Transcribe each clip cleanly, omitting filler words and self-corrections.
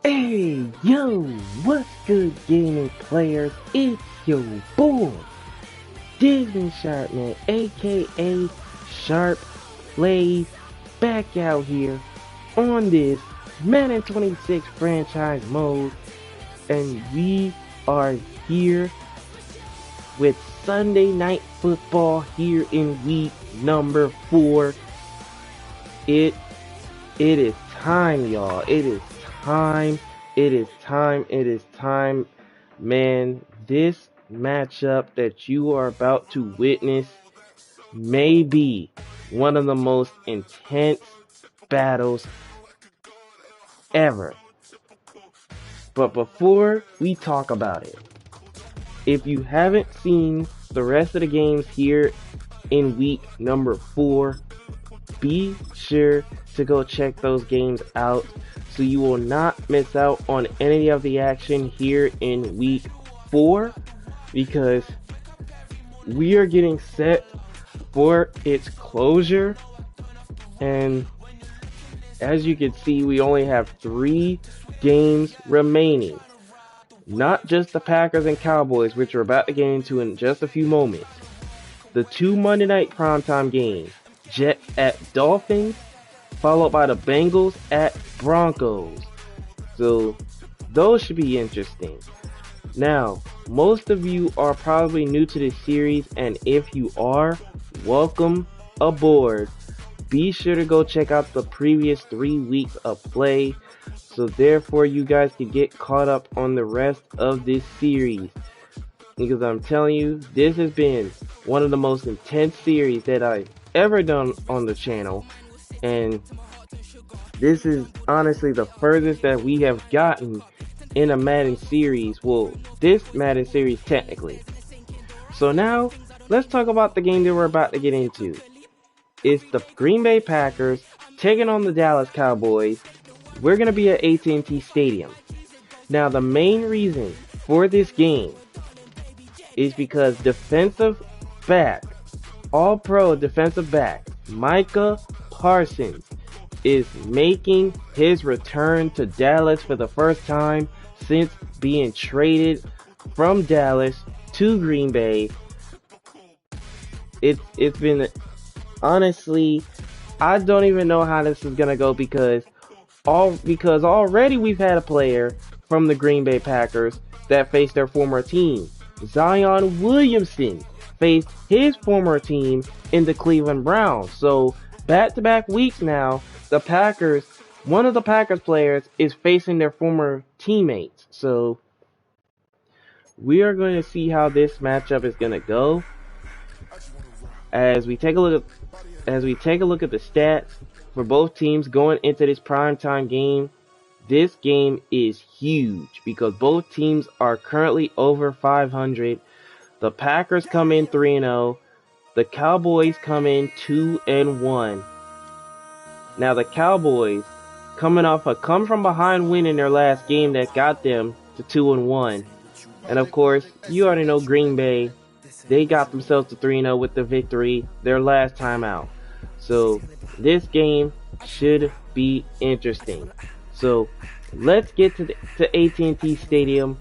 Hey, yo, what's good, gaming players? It's your boy, Disney Sharpman, aka Sharp Plays, back out here on this Madden 26 franchise mode, and we are here with Sunday Night Football here in week number 4. It is time, y'all. It is time, man. This matchup that you are about to witness may be one of the most intense battles ever. But before we talk about it, if you haven't seen the rest of the games here in week number 4, be sure to go check those games out so you will not miss out on any of the action here in week 4, because we are getting set for its closure. And as you can see, we only have 3 games remaining. Not just the Packers and Cowboys, which we're about to get into in just a few moments. The 2 Monday night primetime games, Jets at Dolphins, followed by the Bengals at Broncos. So those should be interesting. Now, most of you are probably new to this series, and if you are, welcome aboard. Be sure to go check out the previous 3 weeks of play, so therefore you guys can get caught up on the rest of this series. Because I'm telling you, this has been one of the most intense series that I've ever done on the channel, and this is honestly the furthest that we have gotten in a Madden series. Well, this Madden series technically. So now, let's talk about the game that we're about to get into. It's the Green Bay Packers taking on the Dallas Cowboys. We're going to be at AT&T Stadium. Now, the main reason for this game is because defensive back, all-pro defensive back, Micah Parsons is making his return to Dallas for the first time since being traded from Dallas to Green Bay. It's been, honestly, I don't even know how this is gonna go because already we've had a player from the Green Bay Packers that faced their former team. Zion Williamson faced his former team in the Cleveland Browns. So back-to-back weeks now, one of the Packers players is facing their former teammates. So we are going to see how this matchup is going to go. As we take a look at the stats for both teams going into this primetime game, This game is huge because both teams are currently over 500. The Packers come in 3-0. The Cowboys come in 2-1. Now the Cowboys, coming off a come from behind win in their last game that got them to 2-1. And of course, you already know Green Bay, they got themselves to 3-0 with the victory their last time out. So this game should be interesting. So let's get to AT&T Stadium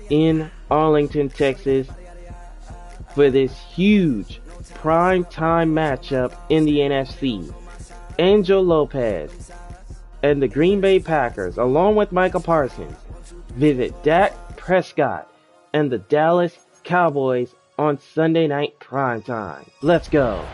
in Arlington, Texas for this huge prime time matchup in the NFC. Angel Lopez and the Green Bay Packers, along with Micah Parsons, visit Dak Prescott and the Dallas Cowboys on Sunday night primetime. Let's go.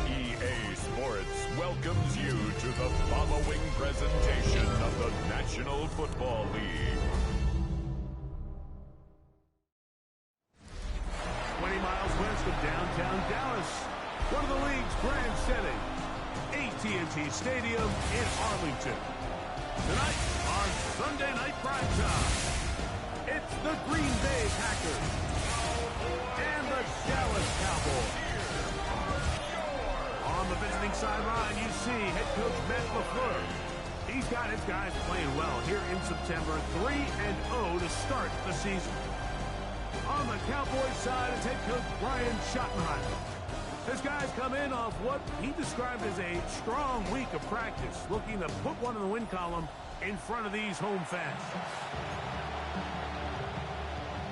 EA Sports welcomes you to the following presentation of the National Football League. 20 miles west of downtown Dallas, one of the league's grand setting, AT&T Stadium in Arlington. Tonight on Sunday Night Primetime, it's the Green Bay Packers and the Dallas Cowboys. On the visiting sideline, you see head coach Matt LaFleur. He's got his guys playing well here in September, 3-0 to start the season. On the Cowboys side is head coach Brian Schottenheimer. His guys come in off what he described as a strong week of practice, looking to put one in the win column in front of these home fans.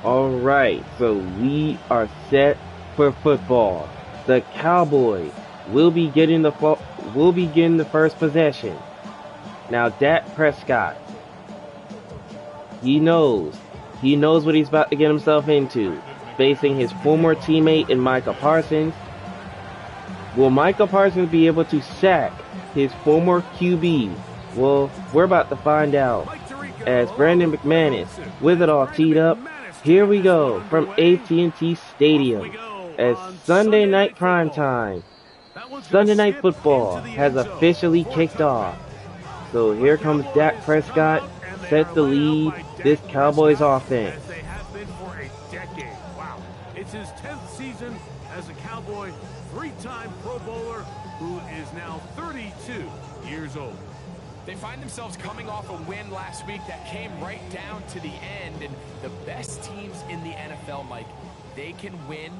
Alright, so we are set for football. The Cowboys will be getting the first possession. Now Dak Prescott, he knows what he's about to get himself into, facing his former teammate in Micah Parsons. Will Micah Parsons be able to sack his former QB? Well, we're about to find out as Brandon McManus, with it all teed up. Here we go from AT&T Stadium as Sunday night primetime. Sunday Night Football has officially kicked off. So here comes Dak Prescott, set to lead this Cowboys offense. They have been for a decade. Wow. It's his 10th season as a Cowboy, three-time Pro Bowler who is now 32 years old. They find themselves coming off a win last week that came right down to the end, and the best teams in the NFL, Mike, they can win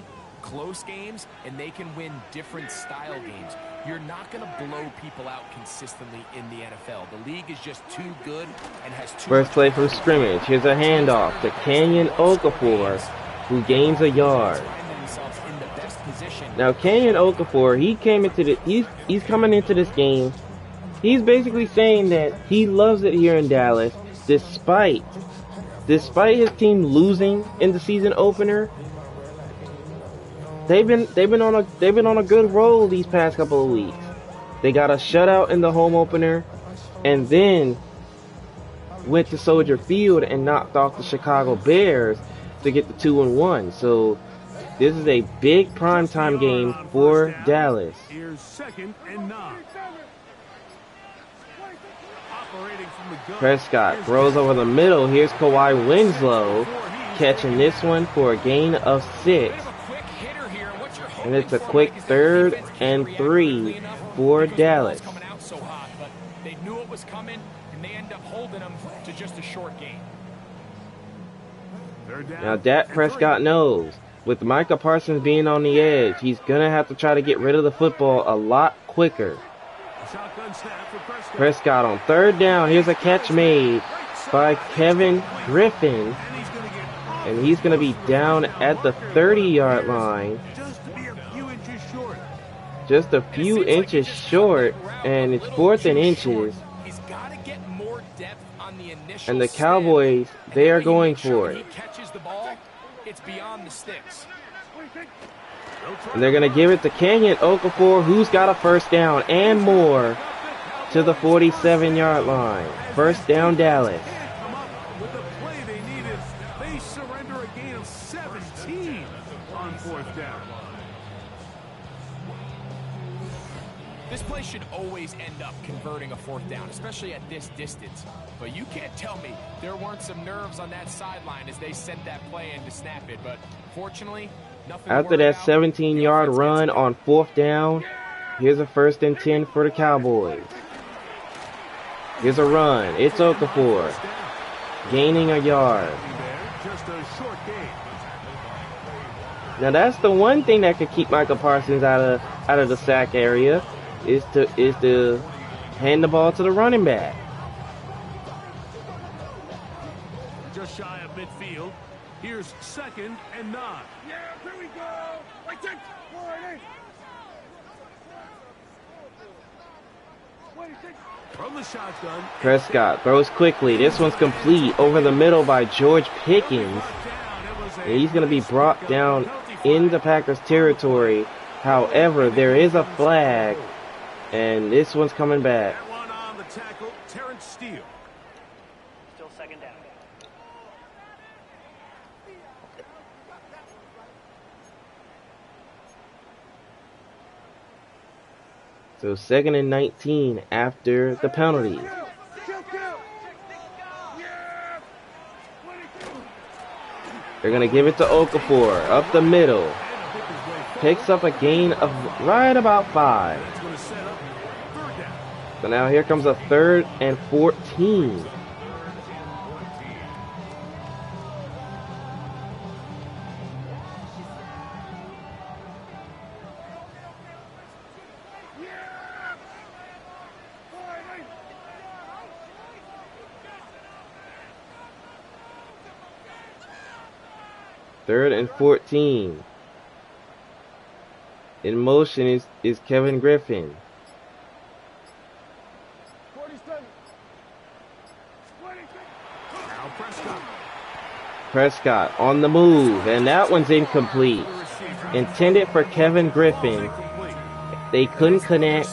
close games and they can win different style games. You're not going to blow people out consistently in the NFL. The league is just too good and has too First play from scrimmage. Here's a handoff to Kenyon Okafor, who gains a yard. Now Kenyon Okafor, he's coming into this game. He's basically saying that he loves it here in Dallas, despite his team losing in the season opener. They've been on a good roll these past couple of weeks. They got a shutout in the home opener, and then went to Soldier Field and knocked off the Chicago Bears to get the 2-1. So this is a big primetime game for Dallas. Here's 2nd and 9. Prescott throws over the middle. Here's Kawhi Winslow catching this one for a gain of 6. And it's a quick 3rd and 3 for Dallas. They knew it was coming, and they end up holding them to just a short game. Now Dak Prescott knows, with Micah Parsons being on the edge, he's going to have to try to get rid of the football a lot quicker. Prescott on 3rd down. Here's a catch made by Kevin Griffin. And he's going to be down at the 30-yard line. Just a few inches short, and it's 4th and inches. And the Cowboys, they are going for it. And they're going to give it to Kenyon Okafor, who's got a first down and more to the 47-yard line. First down, Dallas. With the play they needed, they surrender a gain of 17 on 4th down. This play should always end up converting a 4th down, especially at this distance. But you can't tell me there weren't some nerves on that sideline as they sent that play in to snap it. But fortunately, nothing. After that 17-yard run on 4th down, here's a 1st and 10 for the Cowboys. Here's a run. It's Okafor gaining a yard. Just a short gain. Now that's the one thing that could keep Micah Parsons out of the sack area is to hand the ball to the running back. Just shy of midfield. Here's 2nd and 9. Yeah, here we go. From the shotgun. Prescott throws quickly. This one's complete over the middle by George Pickens. And he's going to be brought down into Packers territory. However, there is a flag, and this one's coming back. That one on the tackle, Terrence Steele. Still 2nd down. So 2nd and 19 after the penalty. They're going to give it to Okafor up the middle. Picks up a gain of right about 5. So now here comes a 3rd and 14. Third and 14. In motion is Kevin Griffin. Prescott on the move, and that one's incomplete. Intended for Kevin Griffin. They couldn't connect,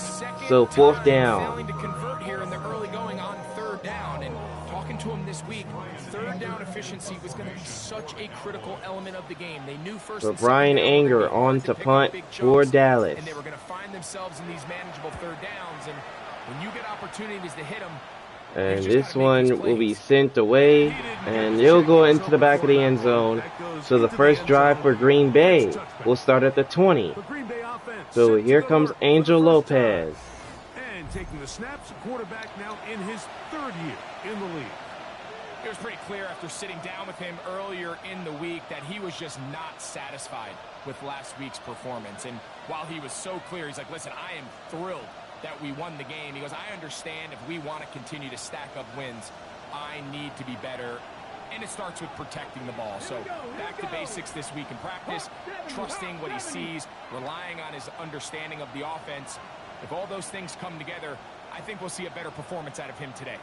so 4th down. Failing to convert here in the early going on 3rd down, and talking to him this week, 3rd down efficiency was going to be such a critical element of the game. They knew first. So Brian Anger on to punt for Dallas. And they were going to find themselves in these manageable 3rd downs, and when you get opportunities to hit them. And this one will be sent away, and it'll go into the back of the end zone. So the first drive for Green Bay will start at the 20. So here comes Angel Lopez. And taking the snaps, quarterback now in his 3rd year in the league. It was pretty clear after sitting down with him earlier in the week that he was just not satisfied with last week's performance. And while he was so clear, he's like, listen, I am thrilled that we won the game. He goes, I understand if we want to continue to stack up wins, I need to be better. And it starts with protecting the ball. So back to basics this week in practice, trusting what he sees, relying on his understanding of the offense. If all those things come together, I think we'll see a better performance out of him today.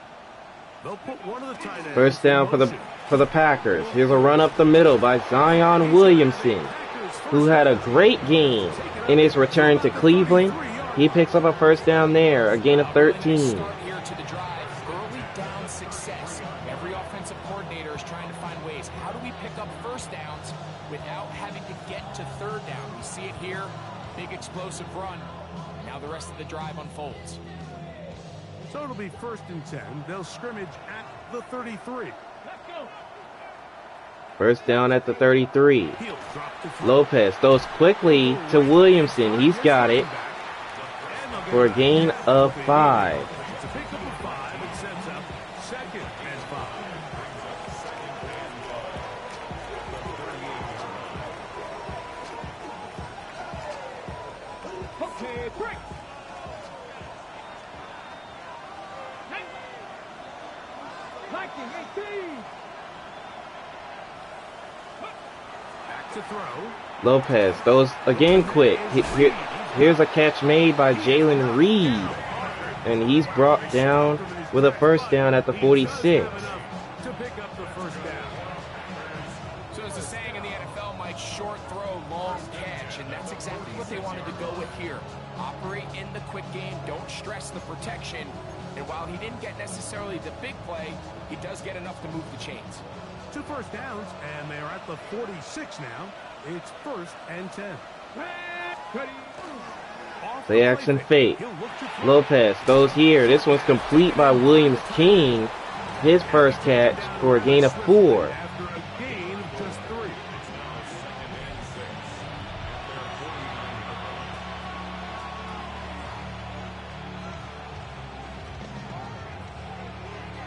They'll put one of the tight ends. First down for the Packers. Here's a run up the middle by Zion Williamson, who had a great game in his return to Cleveland. He picks up a 1st down there, a gain of 13. Here to the drive, early down success. Every offensive coordinator is trying to find ways. How do we pick up 1st downs without having to get to 3rd down? We see it here, big explosive run. Now the rest of the drive unfolds. So it'll be 1st and 10. They'll scrimmage at the 33. 1st down at the 33. Lopez throws quickly to Williamson. He's got it for a gain of 5. It's a pickup of 5. It sets up 2nd and 5. Okay, break. Back to throw. Lopez throws again quick. Here's a catch made by Jalen Reed, and he's brought down with a 1st down at the 46. To pick up the 1st down. So there's a saying in the NFL, Mike, short throw, long catch, and that's exactly what they wanted to go with here. Operate in the quick game, don't stress the protection, and while he didn't get necessarily the big play, he does get enough to move the chains. 2 1st downs, and they're at the 46 now. It's 1st and 10. Off Play action fake. Lopez throws here. This one's complete by Williams King. His first catch for a gain of 4. After a gain of just 3.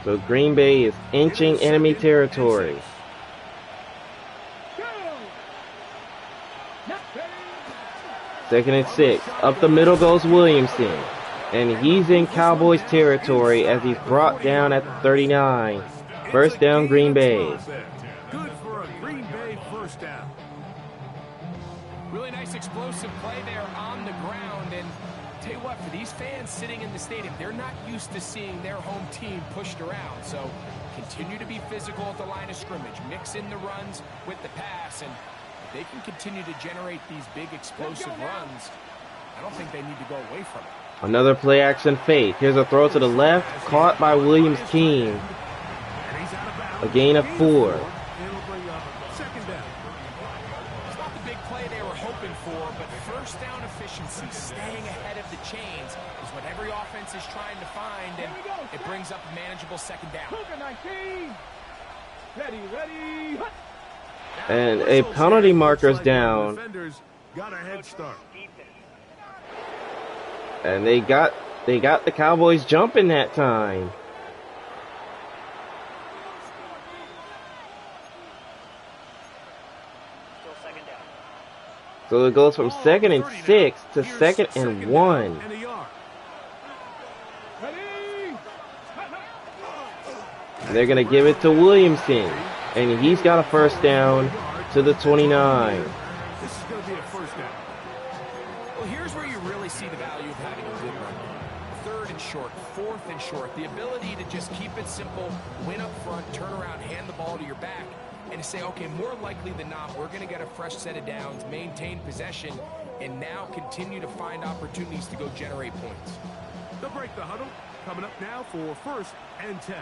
So Green Bay is inching enemy territory. Second and 6. Up the middle goes Williamson. And he's in Cowboys territory as he's brought down at the 39. First down, Green Bay. Good for a Green Bay first down. Really nice explosive play there on the ground. And tell you what, for these fans sitting in the stadium, they're not used to seeing their home team pushed around. So continue to be physical at the line of scrimmage. Mix in the runs with the pass. And if they can continue to generate these big explosive runs, I don't think they need to go away from it. Another play action fake. Here's a throw to the left, caught by Williams King. A gain of 4. It'll bring up second down. It's not the big play they were hoping for, but first down efficiency, staying ahead of the chains, is what every offense is trying to find, and it brings up a manageable second down. Ready. And a penalty marker's down. Defenders got a head start. And they got the Cowboys jumping that time. Still second down. So it goes from 2nd and 6 to 2nd and 1. And a yard. And they're going to give it to Williamson. And he's got a first down to the 29. This is going to be a first down. Well, here's where you really see the value of having a good run. 3rd and short, 4th and short. The ability to just keep it simple, win up front, turn around, hand the ball to your back, and to say, okay, more likely than not, we're going to get a fresh set of downs, maintain possession, and now continue to find opportunities to go generate points. They'll break the huddle. Coming up now for 1st and 10.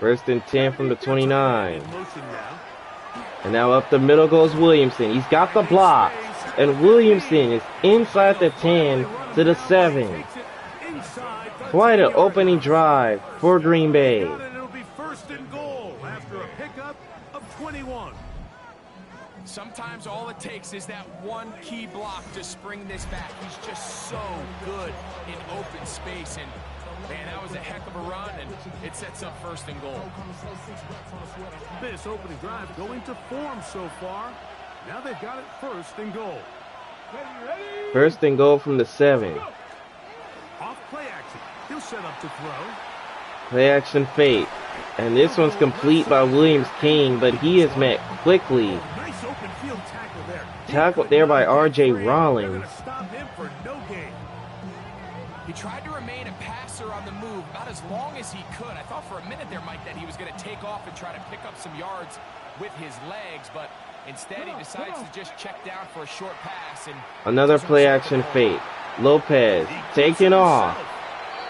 1st and 10 from the 29. In motion now. And now up the middle goes Williamson. He's got the block. And Williamson is inside the 10 to the 7. Quite an opening drive for Green Bay. And it'll be 1st and goal after a pickup of 21. Sometimes all it takes is that one key block to spring this back. He's just so good in open space. And, man, that was a heck of a run, and it sets up 1st and goal. This opening drive going to form so far. Now they've got it 1st and goal. 1st and goal from the 7. Off play action. He'll set up to throw. Play action fake. And this one's complete by Williams King, but he is met quickly. Nice open field tackle there. Tackled there by R.J. Rollins. They're gonna stop him for no gain. He tried to remain a passer on the move about as long as he could. I thought for a minute there, Mike, that he was going to take off and try to pick up some yards with his legs, but instead he decides to just check down for a short pass. And Another play action fake. Lopez taking off.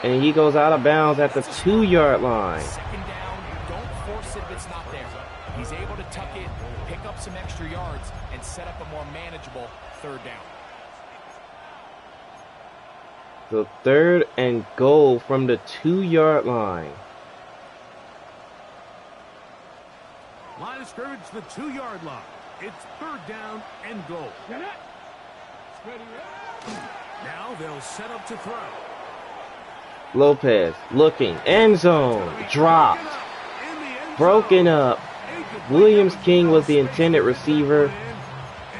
And he goes out of bounds at the 2-yard line. Second down, don't force it if it's not there. He's able to tuck it, pick up some extra yards, and set up a more manageable 3rd down. So 3rd and goal from the 2-yard line. Line of scrimmage, the 2-yard line. It's 3rd down and goal. Now they'll set up to throw. Lopez looking. End zone. Dropped. Broken up. Williams King was the intended receiver.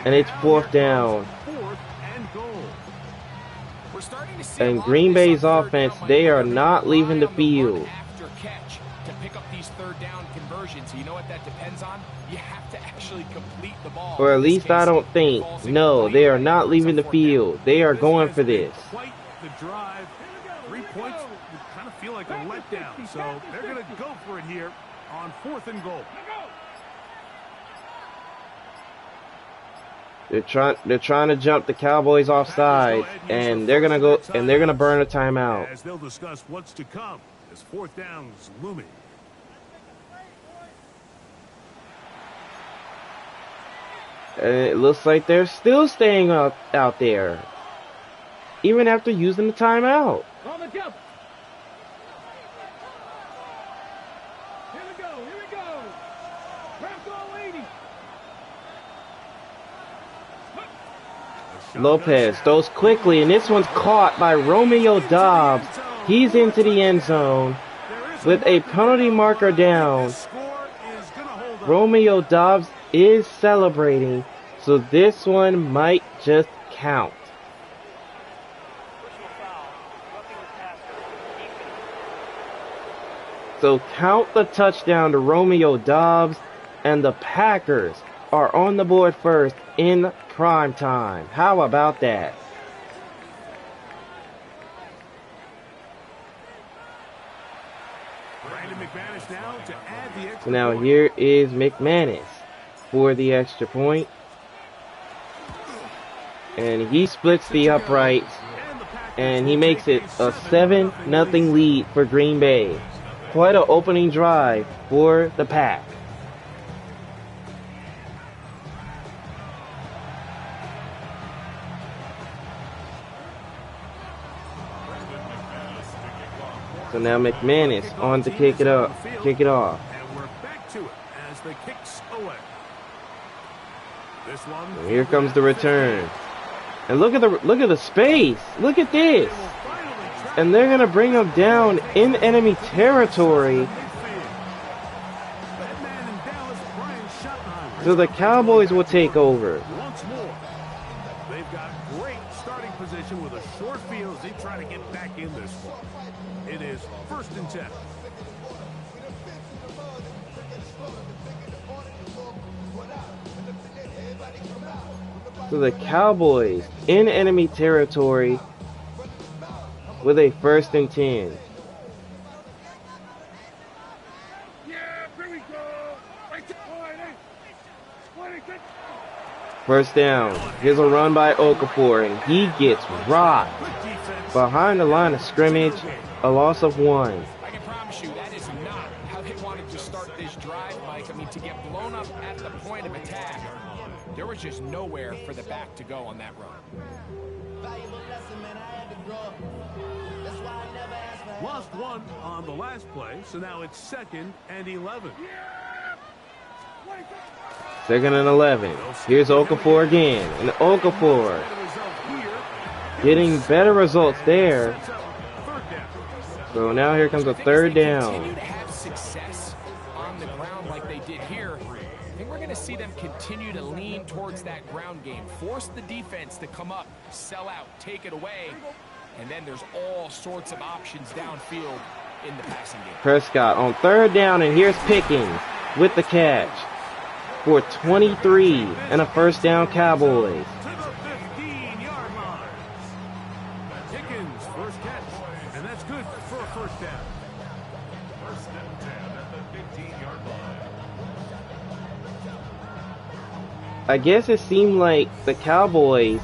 And it's 4th down. 4th and goal. We're starting to see And Green Bay's offense, they are not leaving the field. After catch to pick up these 3rd down conversions. You know what that depends on? You have to actually complete the ball. Or at least I don't think. No, they are not leaving the field. They are going for this. Quite the drive. 3 points would kind of feel like a letdown. So they're going to go for it here on 4th and goal. They're trying to jump the Cowboys offside, and they're gonna burn a timeout. As they'll discuss what's to come as 4th down's looming. And it looks like they're still staying out there. even after using the timeout. On the jump. Here we go. Here we go. Rocco 80. Lopez throws quickly, and this one's caught by Romeo Doubs. He's into the end zone with a penalty marker down. Romeo Doubs is celebrating, so this one might just count. So count the touchdown to Romeo Doubs, and the Packers are on the board first in prime time. How about that? So now here is McManus for the extra point. And he splits the uprights, and he makes it a 7-0 lead for Green Bay. Quite an opening drive for the Pack. So now McManus on to kick it off. And we're back to it as the kicks away. This one. And here comes the return. And look at the space. Look at this. And they're gonna bring him down in enemy territory. So the Cowboys will take over. Once more. They've got great starting position with a short field as they try to get back in this one. It is 1st and 10. So the Cowboys in enemy territory with a 1st and 10. First down. Here's a run by Okafor, and he gets rocked behind the line of scrimmage. A loss of 1. I can promise you that is not how they wanted to start this drive, Mike. I mean, to get blown up at the point of attack, there was just nowhere for the back to go on that run. Lost 1 on the last play, so now it's 2nd and 11. 2nd and 11. Here's Okafor again, and Okafor getting better results there. So now here comes a 3rd down. Continue to have success on the ground like they did here. I think we're going to see them continue to lean towards that ground game, force the defense to come up, sell out, take it away, and then there's all sorts of options downfield in the passing game. Prescott on 3rd down, and here's Pickens with the catch for 23 and a 1st down Cowboys. To the 15-yard line. Pickens, first catch, and that's good for a 1st down. 1st and 10 at the 15-yard line. I guess it seemed like the Cowboys,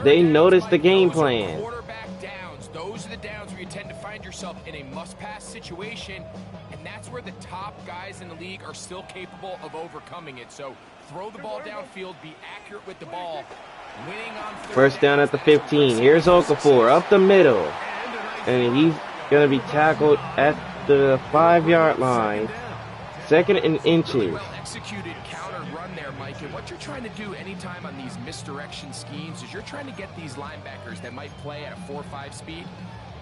they noticed the game plan. Quarterback downs. Those are the downs where you tend to find yourself in a must-pass situation, and that's where the top guys in the league are still capable of overcoming it. So throw the ball downfield, be accurate with the ball. Winning on 1st down at the 15. Here's Okafor up the middle, and he's going to be tackled at the 5-yard line. 2nd and inches. well executed counter run there, Mike. And what you're trying to do anytime on these misdirection schemes is you're trying to get these linebackers that might play at a 4.5 speed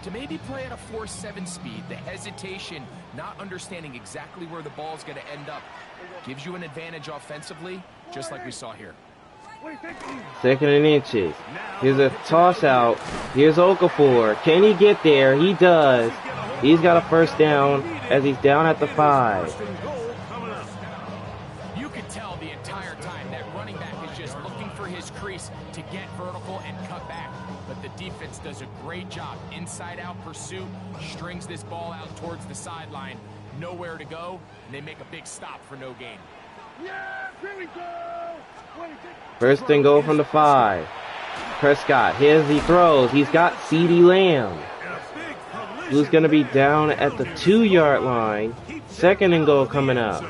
to maybe play at a 4.7 speed. The hesitation, not understanding exactly where the ball is going to end up, gives you an advantage offensively, just like we saw here. 2nd and inches. Here's a toss out. Here's Okafor. Can he get there? He does. He's got a 1st down as he's down at the 5. You could tell the entire time that running back is just looking for his crease to get vertical and cut back. But the defense does a great job. Inside-out pursuit, strings this ball out towards the sideline. Nowhere to go, and they make a big stop for no gain. 1st and goal from the 5. Prescott, here's he throws. He's got CeeDee Lamb, who's going to be down at the 2-yard line. 2nd and goal coming up.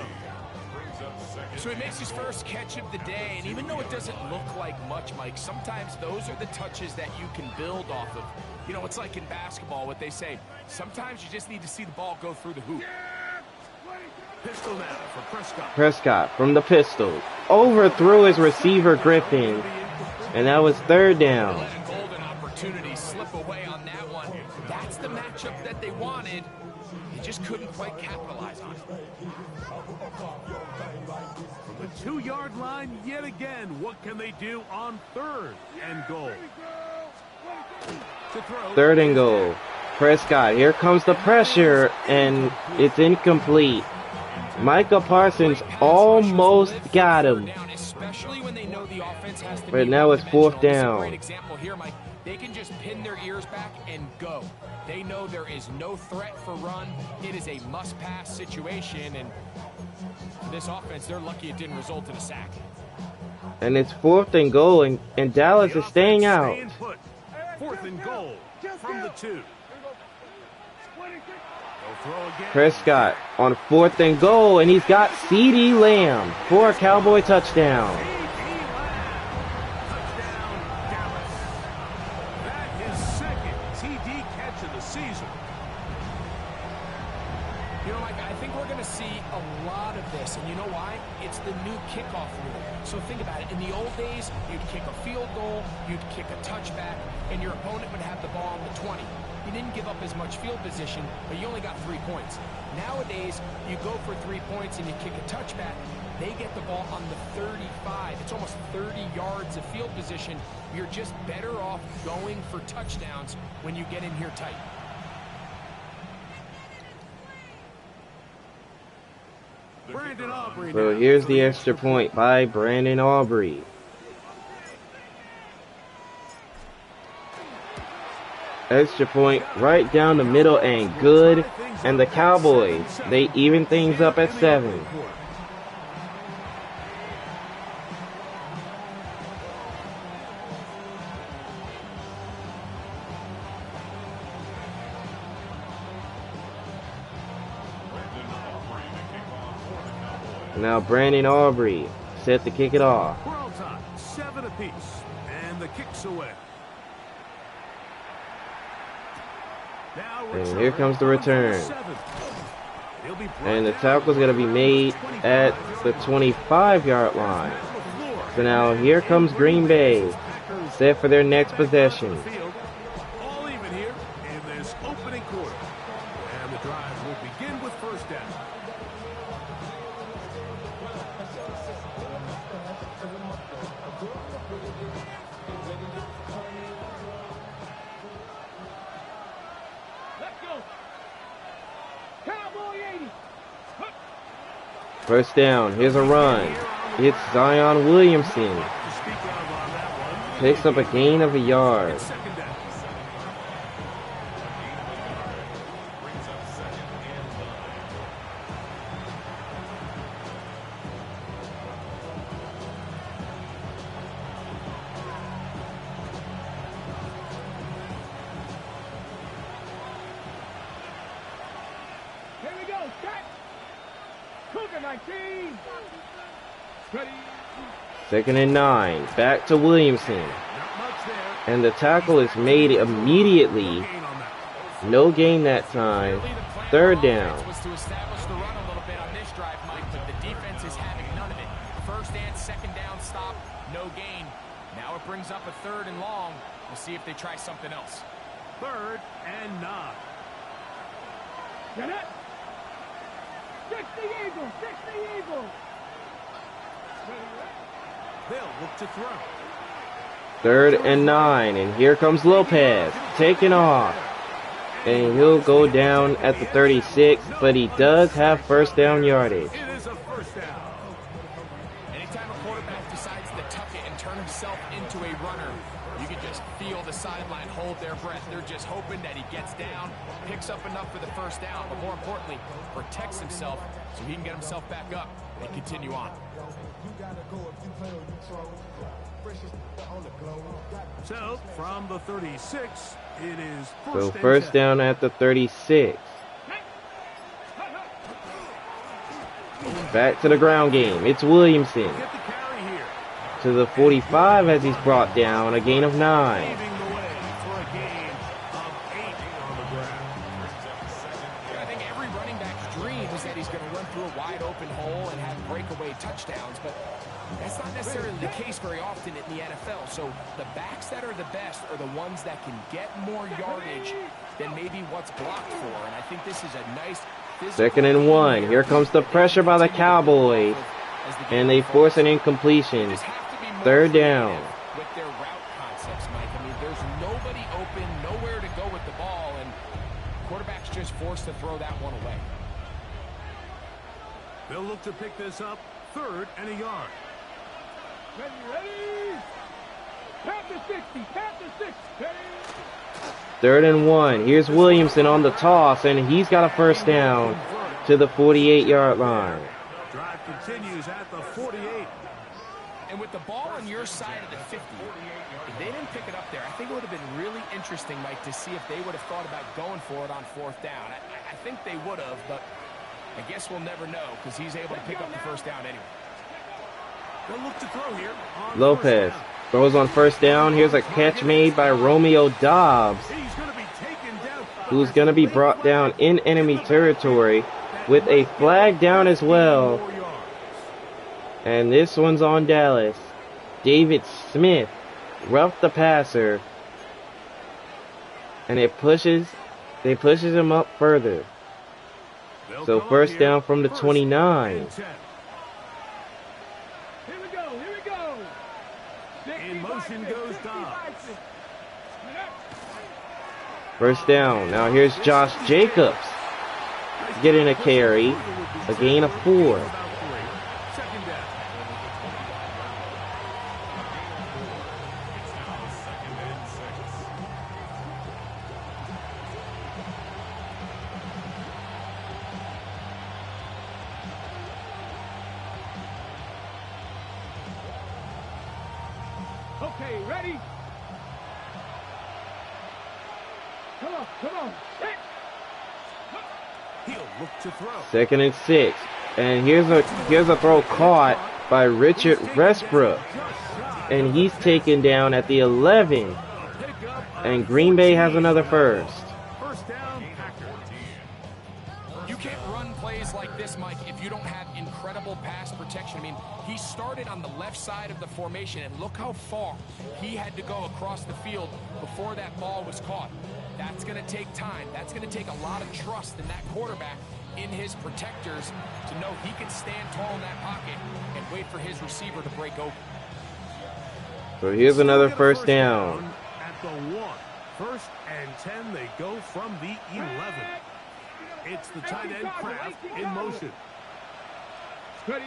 So he makes his first catch of the day, and even though it doesn't look like much, Mike, sometimes those are the touches that you can build off of. You know, it's like in basketball, what they say, sometimes you just need to see the ball go through the hoop. Pistol now for Prescott. Prescott from the pistol. Overthrew his receiver, Griffin. And that was third down. Let a golden opportunity slip away on that one. That's the matchup that they wanted. They just couldn't quite capitalize on it. From the 2-yard line yet again. What can they do on 3rd and goal? To throw. 3rd and goal. Prescott, here comes the pressure, and it's incomplete. Micah Parsons almost got him. Especially when they know the offense has to But now it's 4th down. Great example here, Mike. They can just pin their ears back and go. They know there is no threat for run. It is a must-pass situation, and for this offense, they're lucky it didn't result in a sack. And it's 4th and goal, and Dallas is staying out. 4th and goal from the 2. Prescott on 4th and goal, and he's got CeeDee Lamb for a Cowboy touchdown. That is 2nd TD catch of the season. You know, Mike, I think we're going to see a lot of this, and you know why? It's the new kickoff rule. So think about it. In the old days, you'd kick a field goal, you'd kick a touchback, and your opponent would have the ball on the 20. You didn't give up as much field position, but you only got 3 points. Nowadays, you go for 3 points and you kick a touchback. They get the ball on the 35. It's almost 30 yards of field position. You're just better off going for touchdowns when you get in here tight. Brandon Aubrey. So here's the extra point by Brandon Aubrey. Extra point right down the middle and good. And the Cowboys, they even things up at 7. Now Brandon Aubrey set to kick it off. We're all time, 7 apiece, and the kick's away. And here comes the return. And the tackle's going to be made at the 25-yard line. So now here comes Green Bay, set for their next possession. All even here in this opening quarter. And the drive will begin with 1st down. First down, here's a run. It's Zion Williamson. Picks up a gain of a yard. Second and 9. Back to Williamson. And the tackle is made immediately. No gain that time. 3rd down. Was to establish the run a little bit on this drive, Mike, but the defense is having none of it. 1st and 2nd down stop, no gain. Now it brings up a 3rd and long. We'll see if they try something else. 3rd and 9. Get it? 60 Eagles! 60 Eagles! They'll look to throw. 3rd and 9, and here comes Lopez, taking off. And he'll go down at the 36, but he does have 1st down yardage. It is a 1st down. Anytime a quarterback decides to tuck it and turn himself into a runner, you can just feel the sideline hold their breath. They're just hoping that he gets down, picks up enough for the 1st down, but more importantly, protects himself so he can get himself back up and continue on. So, from the 36, it is So 1st down at the 36. Back to the ground game. It's Williamson. Get the carry here. To the 45 as he's brought down. A gain of 9. Paving the way for a gain of 8 on the ground. I think every running back's dream is that he's going to run through a wide open hole and have breakaway touchdowns, but that's not necessarily the case very often in the NFL. So the backs that are the best are the ones that can get more yardage than maybe what's blocked for. And I think this is a nice Second and 1. Here comes the pressure by the Cowboys. And they force an incompletion. Third down. With their route concepts, Mike. I mean, there's nobody open, nowhere to go with the ball, and quarterback's just forced to throw that one away. They'll look to pick this up. 3rd and a yard. Ready? Tap the 60. Tap the 60. 3rd and 1. Here's Williamson on the toss, and he's got a first down to the 48-yard line. Drive continues at the 48. And with the ball on your side of the 50, if they didn't pick it up there, I think it would have been really interesting, Mike, to see if they would have thought about going for it on 4th down. I think they would have, but I guess we'll never know because he's able to pick up the first down anyway. They'll look to throw here. Lopez throws on first down. Here's a catch made by Romeo Dobbs, He's going to be taken down. who's going to be brought down in enemy territory with a flag down as well. 4 yards. And this one's on Dallas. David Smith roughed the passer. And they pushes him up further. They'll So go first here. down from the 29. and 10. Here we go. Here we go. In motion goes Dobbs. First down. Now here's Josh Jacobs getting a carry. A gain of 4. About 3. Second down. Okay, ready? Come on, come on. Set. He'll look to throw. 2nd and 6. And here's a throw caught by Richard Westbrook. And he's taken down at the 11. Pick up And Green Bay has another first. first down. Packers. You can't run plays like this, Mike, if you don't have incredible pass protection. I mean, he started on the left side of the formation, and look how far he had to go across the field before that ball was caught. That's going to take time. That's going to take a lot of trust in that quarterback, in his protectors, to know he can stand tall in that pocket and wait for his receiver to break open. So here's another Still get a first down. At the 1. 1st and 10, they go from the 11. It's the tight end Kraft in motion. Ready?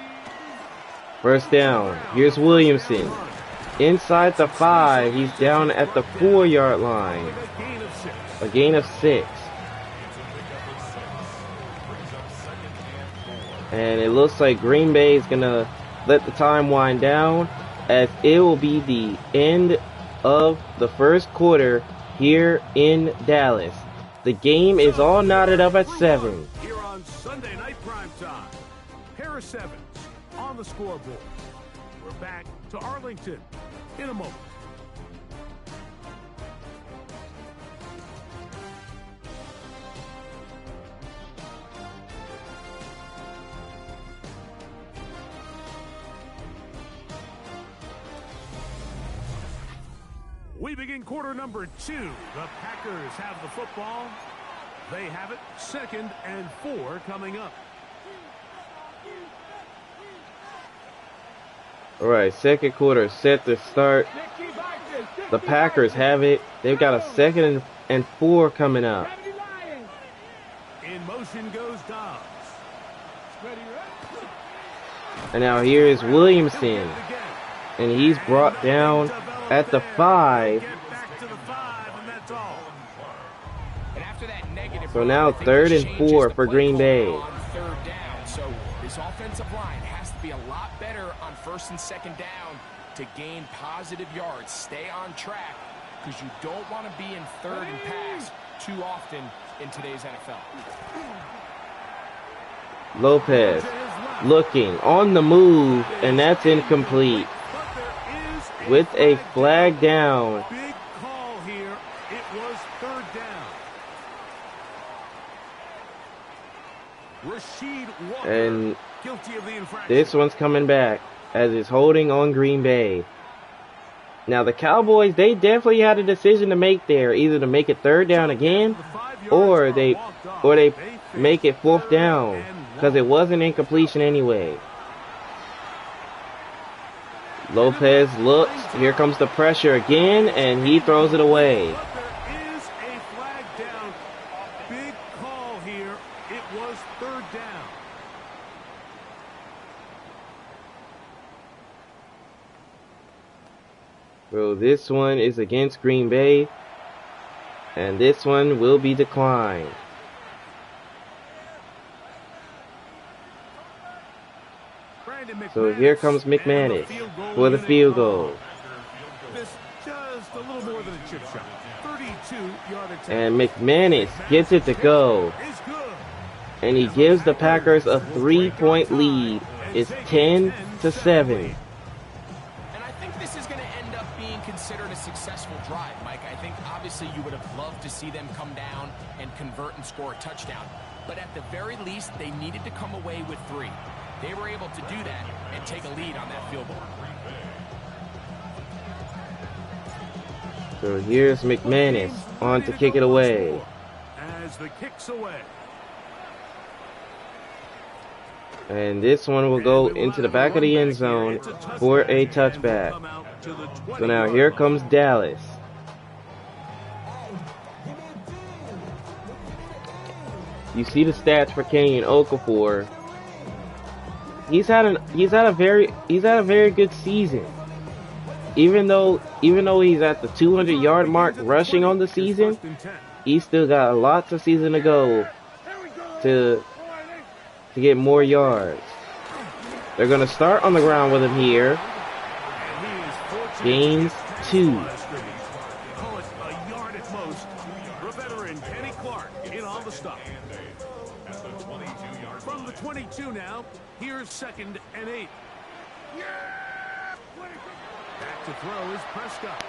First down. Here's Williamson. Inside the 5. He's down at the 4-yard line. A gain of 6. A gain of 6. And it looks like Green Bay is going to let the time wind down, as it will be the end of the first quarter here in Dallas. The game is all knotted up at 7. Here on Sunday Night Primetime. Pair of 7s on the scoreboard. We're back to Arlington in a moment. We begin quarter number 2. The Packers have the football. They have it. 2nd and 4 coming up. All right, second quarter set to start. The Packers have it. They've got a 2nd and 4 coming up. In motion goes Dobbs. And now here is Williamson. And he's brought down at the 5. Get back to the 5, and that's all. And after that negative So run, now I think 3rd it and changes 4 the for play Green call Bay. on 3rd down. So this offensive line has to be a lot better on 1st and 2nd down to gain positive yards. Stay on track, because you don't want to be in 3rd and pass too often in today's NFL. Lopez looking on the move, and that's incomplete. But there is With a flag down. big call here. It was third down. Rasheed Walker, And guilty of the infraction. this one's coming back as it's holding on Green Bay. Now the Cowboys, they definitely had a decision to make there, either to make it third down again, The 5 yards or are they walked off. or they They make it fourth third down and because it was an incompletion anyway. Lopez looks, here comes the pressure again, and he throws it away. But there is a flag down. Big call here. It was third down. So this one is against Green Bay, and this one will be declined. So here comes McManus for the field goal. This just a little more than a chip shot. 32-yard attempt. And McManus gets it to go. Is good. And he gives the Packers a 3-point lead. It's 10-7. And I think this is going to end up being considered a successful drive, Mike. I think obviously you would have loved to see them come down and convert and score a touchdown. But at the very least, they needed to come away with 3. They were able to do that and take a lead on that field goal. So here's McManus on to kick it away. As the kick's away. And this one will go into the back of the end zone for a touchback. So now here comes Dallas. You see the stats for Kenyon Okafor. He's had a very good season. Even though he's at the 200-yard mark rushing on the season, he's still got lots of season to go to get more yards. They're going to start on the ground with him here. Gains 2. Call it a yard at most. The veteran Kenny Clark in on the stop. From the 22 now, here's 2nd and 8. Back to throw is Prescott.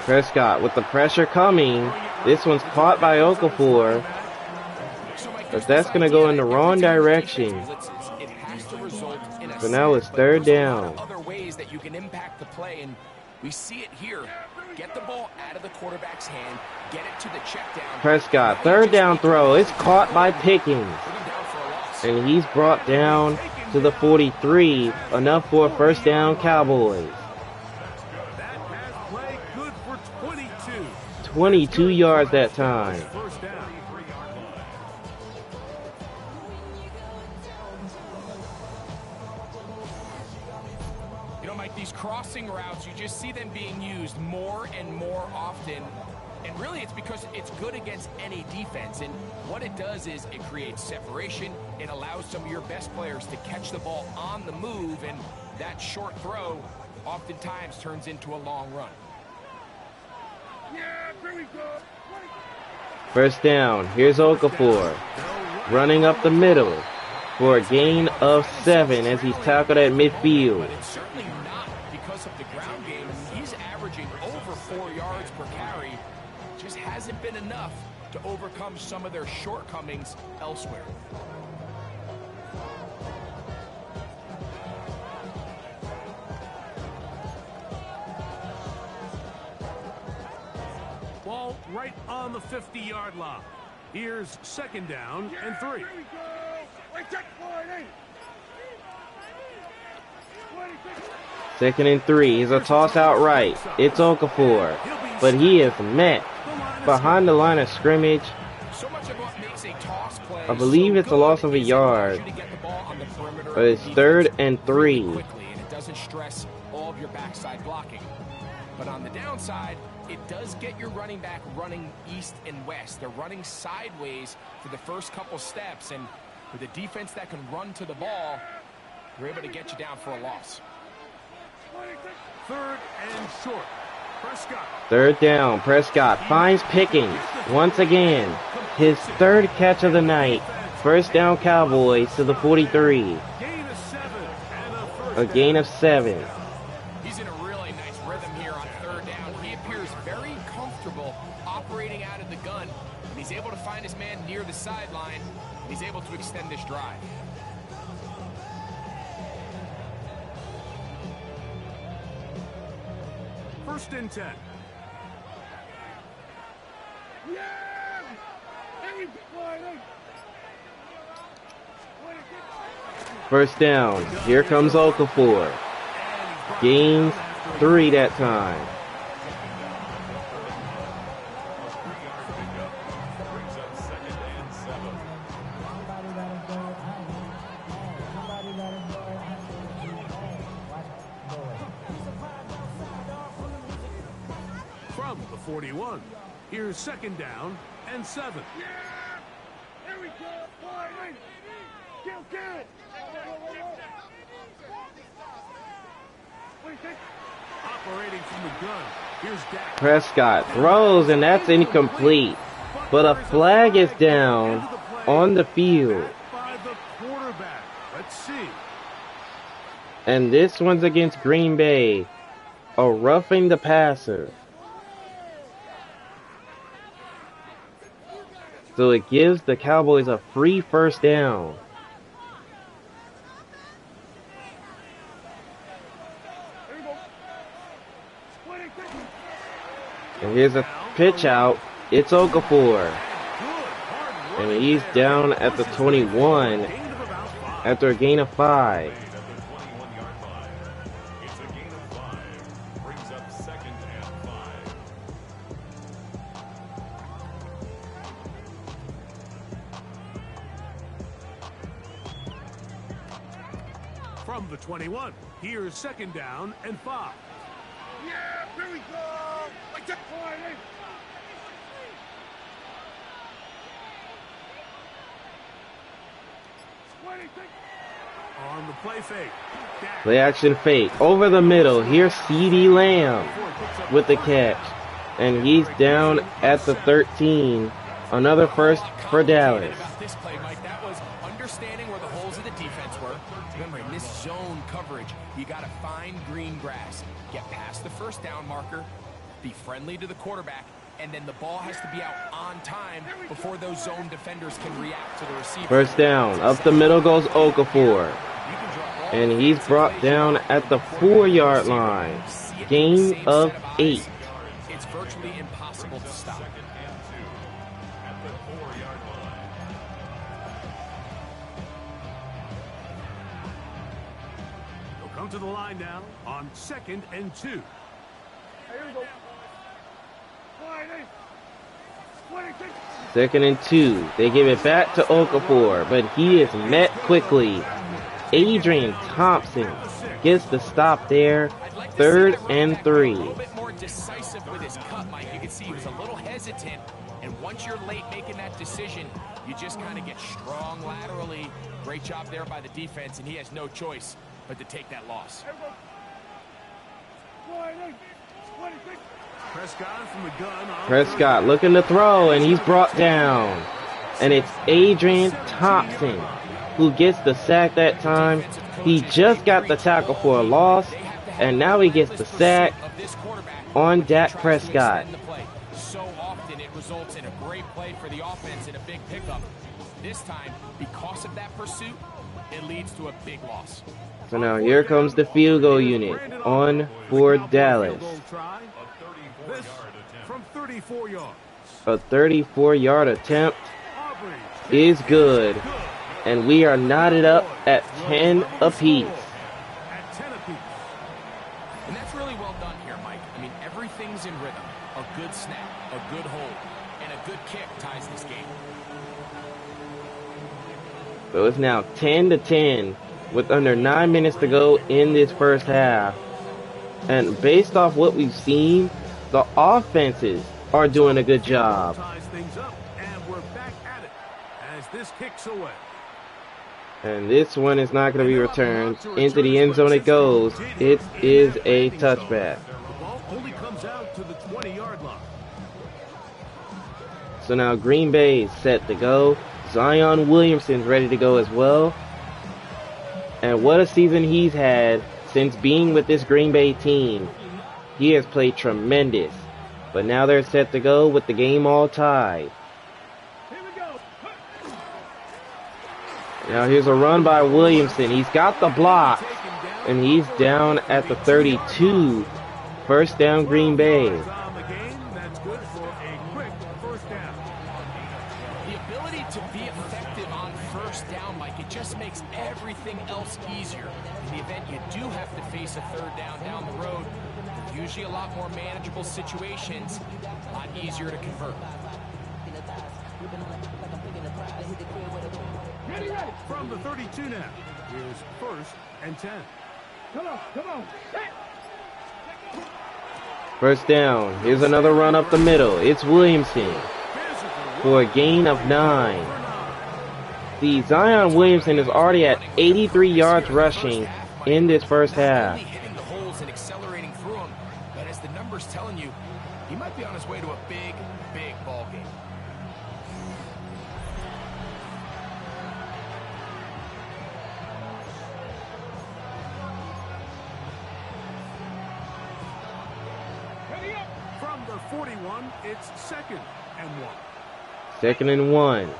Prescott with the pressure coming. This one's caught by Okafor. But that's going to go in the wrong direction. So now it's third down. Other ways that you can impact the play, and we see it here. Get the ball out of the quarterback's hand, get it to the check down. Prescott, third down throw. It's caught by Pickens. And he's brought down to the 43. Enough for a first down, Cowboys. That pass play good for 22. 22 yards that time. First down. You know, Mike, these crossing routes, you just see them being used more and more often. And really, it's because it's good against any defense. And what it does is it creates separation. It allows some of your best players to catch the ball on the move. And that short throw oftentimes turns into a long run. First down. Here's Okafor. Running up the middle for a gain of 7 as he's tackled at midfield. But it's certainly not because of the ground game. He's averaging over 4 yards per carry. Just hasn't been enough to overcome some of their shortcomings elsewhere. Ball right on the 50-yard line. Here's 2nd down and 3. Second and 3. He's a toss out right. It's Okafor. But he is met behind the line of scrimmage. So much of what makes a toss play I believe it's a loss of a yard. But it's 3rd and 3. Quickly, and it doesn't stress all of your backside blocking. But on the downside, it does get your running back running east and west. They're running sideways for the first couple steps, and with a defense that can run to the ball, they're able to get you down for a loss. 3rd and short. Prescott. Third down. Prescott finds Pickens once again. His 3rd catch of the night. First down, Cowboys to the 43. Gain of 7 A gain of 7. He's in a really nice rhythm here on third down. He appears very comfortable operating out of the gun. And he's able to find his man near the sideline. He's able to extend this drive. First and 10. First down. Here comes Okafor. Gains 3 that time. From the 41. Here's second down and 7. Yeah! Here we go! Kill! Operating from the gun. Here's Dak. Prescott throws, and that's incomplete. But a flag is down on the field. By the quarterback. Let's see. And this one's against Green Bay. A roughing the passer. So it gives the Cowboys a free first down. And here's a pitch out. It's Okafor. And he's down at the 21 after a gain of 5. It's a gain of 5. Brings up second and 5. From the 21. Here's second down and 5. Yeah, here we go. Like that. On the play fake. Play action fake. Over the middle. Here's CeeDee Lamb with the catch. And he's down at the 13. Another first for Dallas. This play, Mike, that was understanding where the holes of the defense were. Remember, in this zone coverage, you got to find green grass. Get past the first down marker. Be friendly to the quarterback. And then the ball has to be out on time before those zone defenders can react to the receiver. First down. Up the middle goes Okafor. And he's brought down at the 4-yard line. Gain of 8. It's virtually impossible to stop. Second and 2 at the 4-yard line. They'll come to the line now on second and 2. Here we go. Second and 2. They give it back to Okafor, but he is met quickly. Adrian Thompson gets the stop there. Third and 3. A little bit more decisive with his cut, Mike. You can see he was a little hesitant, and once you're late making that decision, you just kind of get strong laterally. Great job there by the defense, and he has no choice but to take that loss. Prescott from the gun. Prescott looking to throw, and he's brought down. And it's Adrian Thompson who gets the sack that time. He just got the tackle for a loss, and now he gets the sack on Dak Prescott. So often it results in a great play for the offense and a big pickup. This time, because of that pursuit, it leads to a big loss. So now here comes the field goal unit on for Dallas. This from 34 yards. A 34-yard attempt is good. And we are knotted up at 10 apiece. At 10 apiece. And that's really well done here, Mike. I mean, everything's in rhythm. A good snap, a good hold, and a good kick ties this game. So it's now 10-10 with under 9 minutes to go in this first half. And based off what we've seen, the offenses are doing a good job. Ties things up, and we're back at it as this kicks away. And this one is not going to be returned. Into the end zone it goes. It is a touchback. The ball only comes out to the 20-yard line. So now Green Bay is set to go. Zion Williamson's ready to go as well. And what a season he's had since being with this Green Bay team. He has played tremendous. But now they're set to go with the game all tied. Now here's a run by Williamson. He's got the block. And he's down at the 32. First down, Green Bay. That's good for a quick first down. The ability to be effective on first down, Mike, it just makes everything else easier. In the event you do have to face a third down the road, they're usually a lot more manageable situations, a lot easier to convert. Ready, ready. From the 32 now. Here's first and 10. Come on. First down. Here's another run up the middle. It's Williamson for a gain of 9. See, Zion Williamson is already at 83 yards rushing in this first half. Hitting the holes and accelerating through them. But as the numbers telling you, he might be on his way to a big ball game. From the 41, it's second and 1. Second and 1.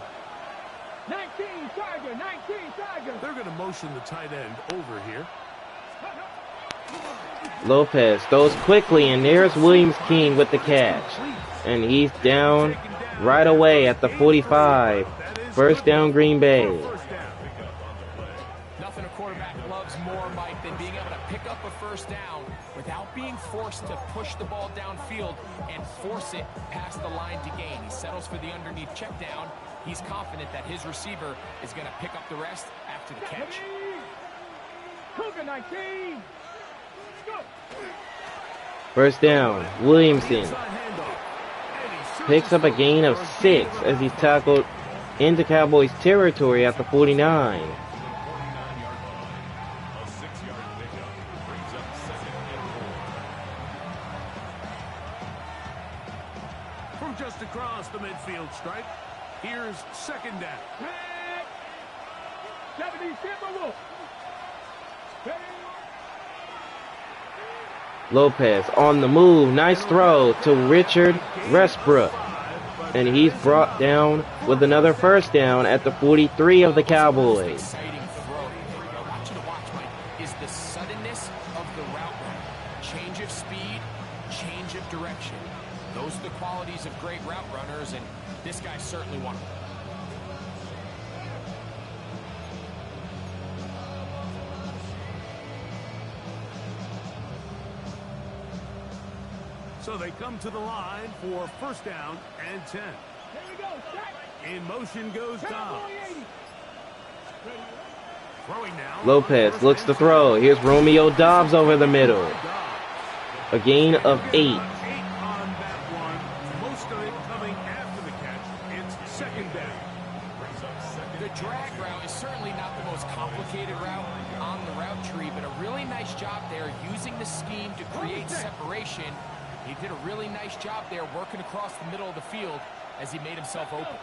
19 Tiger. They're going to motion the tight end over here. Lopez throws quickly, and there's Williams King with the catch. And he's down right away at the 45. First down, Green Bay. Nothing a quarterback loves more, Mike, than being able to pick up a first down without being forced to push the ball downfield and force it past the line to gain. He settles for the underneath check down. He's confident that his receiver is going to pick up the rest after the catch. Cougar 19. Go. First down, Williamson picks up a gain of 6 as he's tackled into Cowboys territory at the 49. From just across the midfield stripe, here's second down. 70 Timberwolves. Lopez on the move. Nice throw to Richard Westbrook. And he's brought down with another first down at the 43 of the Cowboys. Exciting throw. What I want you to watch, Mike, is the suddenness of the route run. Change of speed, change of direction. Those are the qualities of great route runners, and this guy's certainly one of them. So they come to the line for first down and 10. Here we go. Set. In motion goes Dobbs. Throwing now. Lopez looks to throw. Here's Romeo Dobbs over the middle. A gain of 8. 8 on that one. Most of it coming after the catch. It's second down. The drag route is certainly not the most complicated route on the route tree, but a really nice job there using the scheme to create separation. He did a really nice job there working across the middle of the field as he made himself open.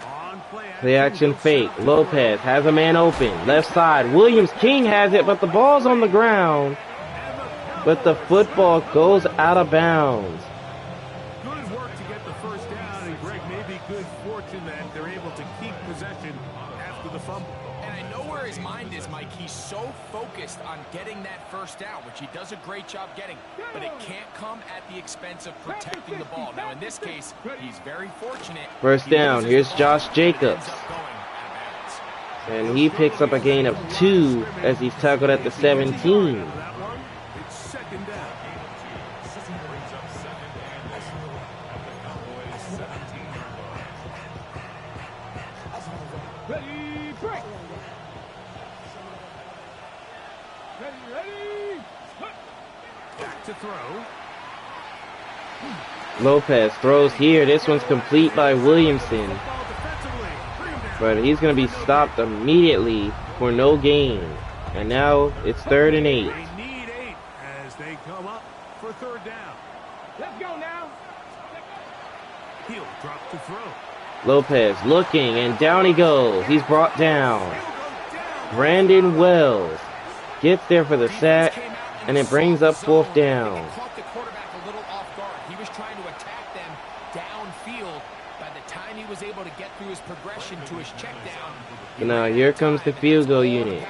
On Play action fake. Lopez has a man open. Left side. Williams King has it, but the ball's on the ground. But the football goes out of bounds. Good work to get the first down, and Greg, maybe good fortune that they're able to keep possession after the fumble. And I know where his mind is, Mike. He's so focused on getting that first down, which he does a great job getting, but it can't come at the expense of protecting the ball. Now, in this case, he's very fortunate. First down. Here's Josh Jacobs. And he picks up a gain of 2 as he's tackled at the 17. That one, it's second down. Ready, break. Ready. Back to throw. Lopez throws here. This one's complete by Williamson. Ball defensively. Bring him down. But he's going to be stopped immediately for no gain. And now it's 3rd and 8. They need 8 as they come up for third down. Let's go now. He'll drop to throw. Lopez looking, and down he goes. He's brought down. He'll go down Brandon Wells gets there for the sack, and it brings up 4th down. Caught the quarterback a little off guard. He was trying to attack them downfield. By the time he was able to get through his progression to his check down. So now here comes the field goal unit.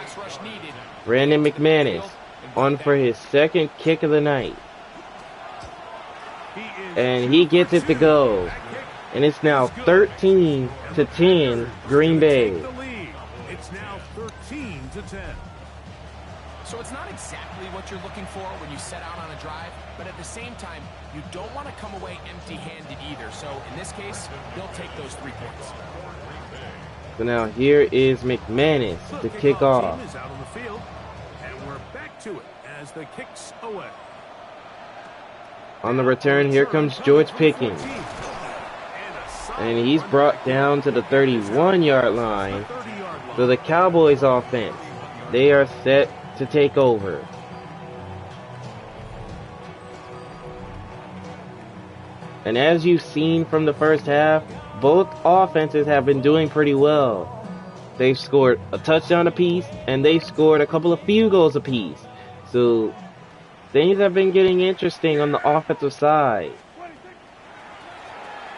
Brandon McManus on for his 2nd kick of the night. And he gets it to go. And it's now 13-10 Green Bay. It's now 13-10. So it's not exactly what you're looking for when you set out on a drive, but at the same time, you don't want to come away empty-handed either. So in this case, they'll take those 3 points. So now here is McManus to kick off. Is out on the field, and we're back to it as the kicks away. On the return, here comes George Pickens. And he's brought down to the 31-yard line. So the Cowboys offense, they are set to take over. And as you've seen from the first half, both offenses have been doing pretty well. They've scored a touchdown apiece, and they've scored a couple of field goals apiece. So things have been getting interesting on the offensive side.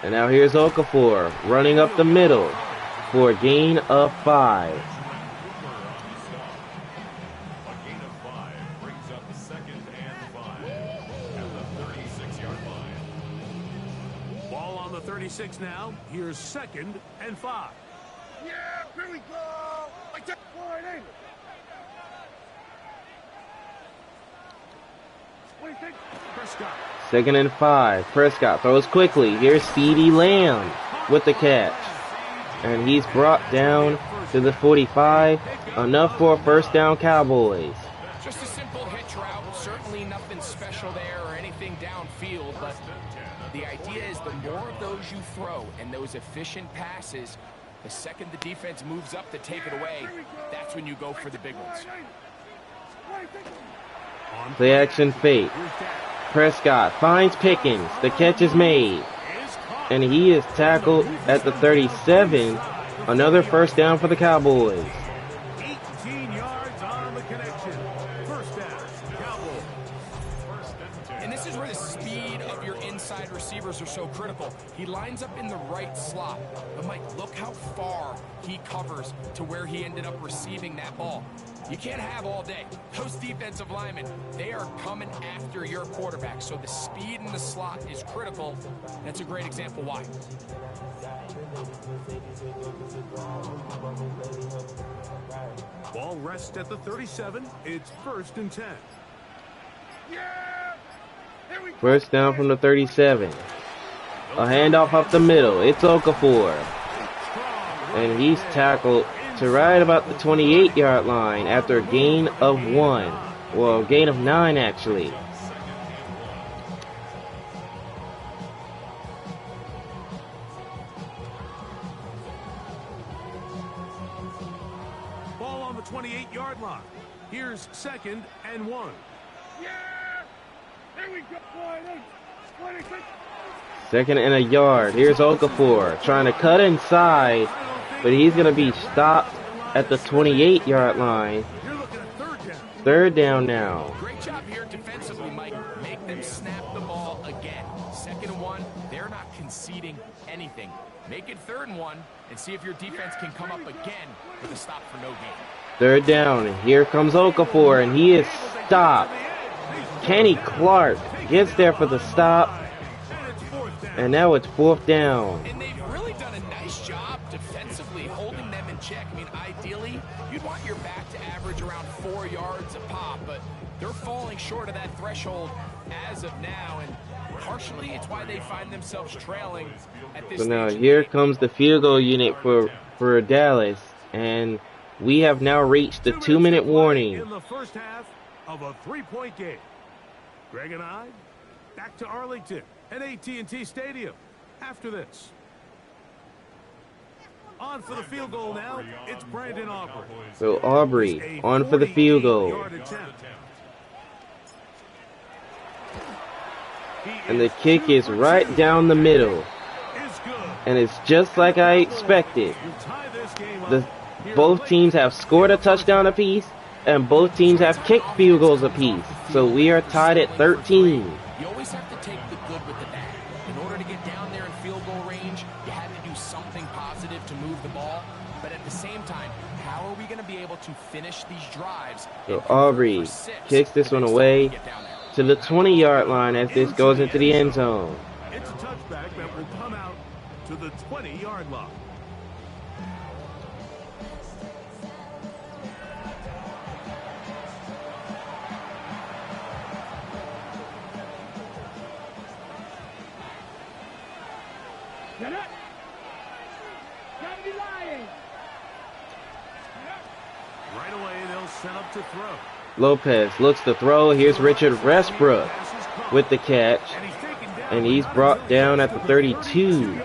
And now here's Okafor running up the middle for a gain of 5. A gain of 5 brings up 2nd and 5 at the 36-yard line. Ball on the 36 now. Here's 2nd and 5. Yeah, here we go. Like that. Boy, ain't it? What do you think? Prescott. 2nd and 5. Prescott throws quickly. Here's CeeDee Lamb with the catch. And he's brought down to the 45. Enough for a 1st down, Cowboys. Just a simple hitch route. Certainly nothing special there or anything downfield, but the idea is the more of those you throw and those efficient passes, the second the defense moves up to take it away, that's when you go for the big ones. Play action fake. Prescott finds Pickens. The catch is made. And he is tackled at the 37. Another 1st down for the Cowboys. 18 yards on the connection. 1st down, Cowboys. And this is where the speed of your inside receivers are so critical. He lines up in the right slot. But Mike, look how far he covers to where he ended up receiving that ball. You can't have all day. Those defensive linemen, they are coming after your quarterback. So the speed in the slot is critical. That's a great example why. Ball rests at the 37. It's 1st and 10. Yeah! Here we go. 1st down from the 37. A handoff up the middle. It's Okafor. And he's tackled to right about the 28-yard line after a gain of 1. Well, a gain of 9 actually. Ball on the 28-yard line. Here's 2nd and 1. Yeah! Here we go. 2nd and a yard. Here's Okafor trying to cut inside, but he's going to be stopped at the 28-yard line. You're looking at 3rd down. 3rd down now. Great job here defensively, Mike. Make them snap the ball again. 2nd and 1, they're not conceding anything. Make it 3rd and 1 and see if your defense can come up again with a stop for no gain. 3rd down. Here comes Okafor, and he is stopped. Kenny Clark gets there for the stop. And now it's 4th down. And they've really done a nice job defensively holding them in check. I mean, ideally, you'd want your back to average around 4 yards a pop, but they're falling short of that threshold as of now, and partially it's why they find themselves trailing at this So now stage. here comes the field goal unit for Dallas, and we have now reached the 2-minute warning. In the 1st half of a 3-point game. Greg and I back to Arlington at AT&T Stadium after this. On for the field goal now, it's Brandon Aubrey. So Aubrey on for the field goal. 48-yard attempt. And the kick is right down the middle. Is good. And it's just like I expected. You tie this game up. both teams have scored a touchdown apiece, and both teams have kicked field goals apiece. So we are tied at 13. You always have to take the good with the bad. In order to get down there in field goal range, you had to do something positive to move the ball. But at the same time, how are we going to be able to finish these drives? So Aubrey kicks this one away to the 20-yard line as this goes into the end zone. It's a touchback that will come out to the 20-yard line. Right away, they'll set up to throw. Lopez looks to throw. Here's Richard Westbrook with the catch, and he's brought down at the 32.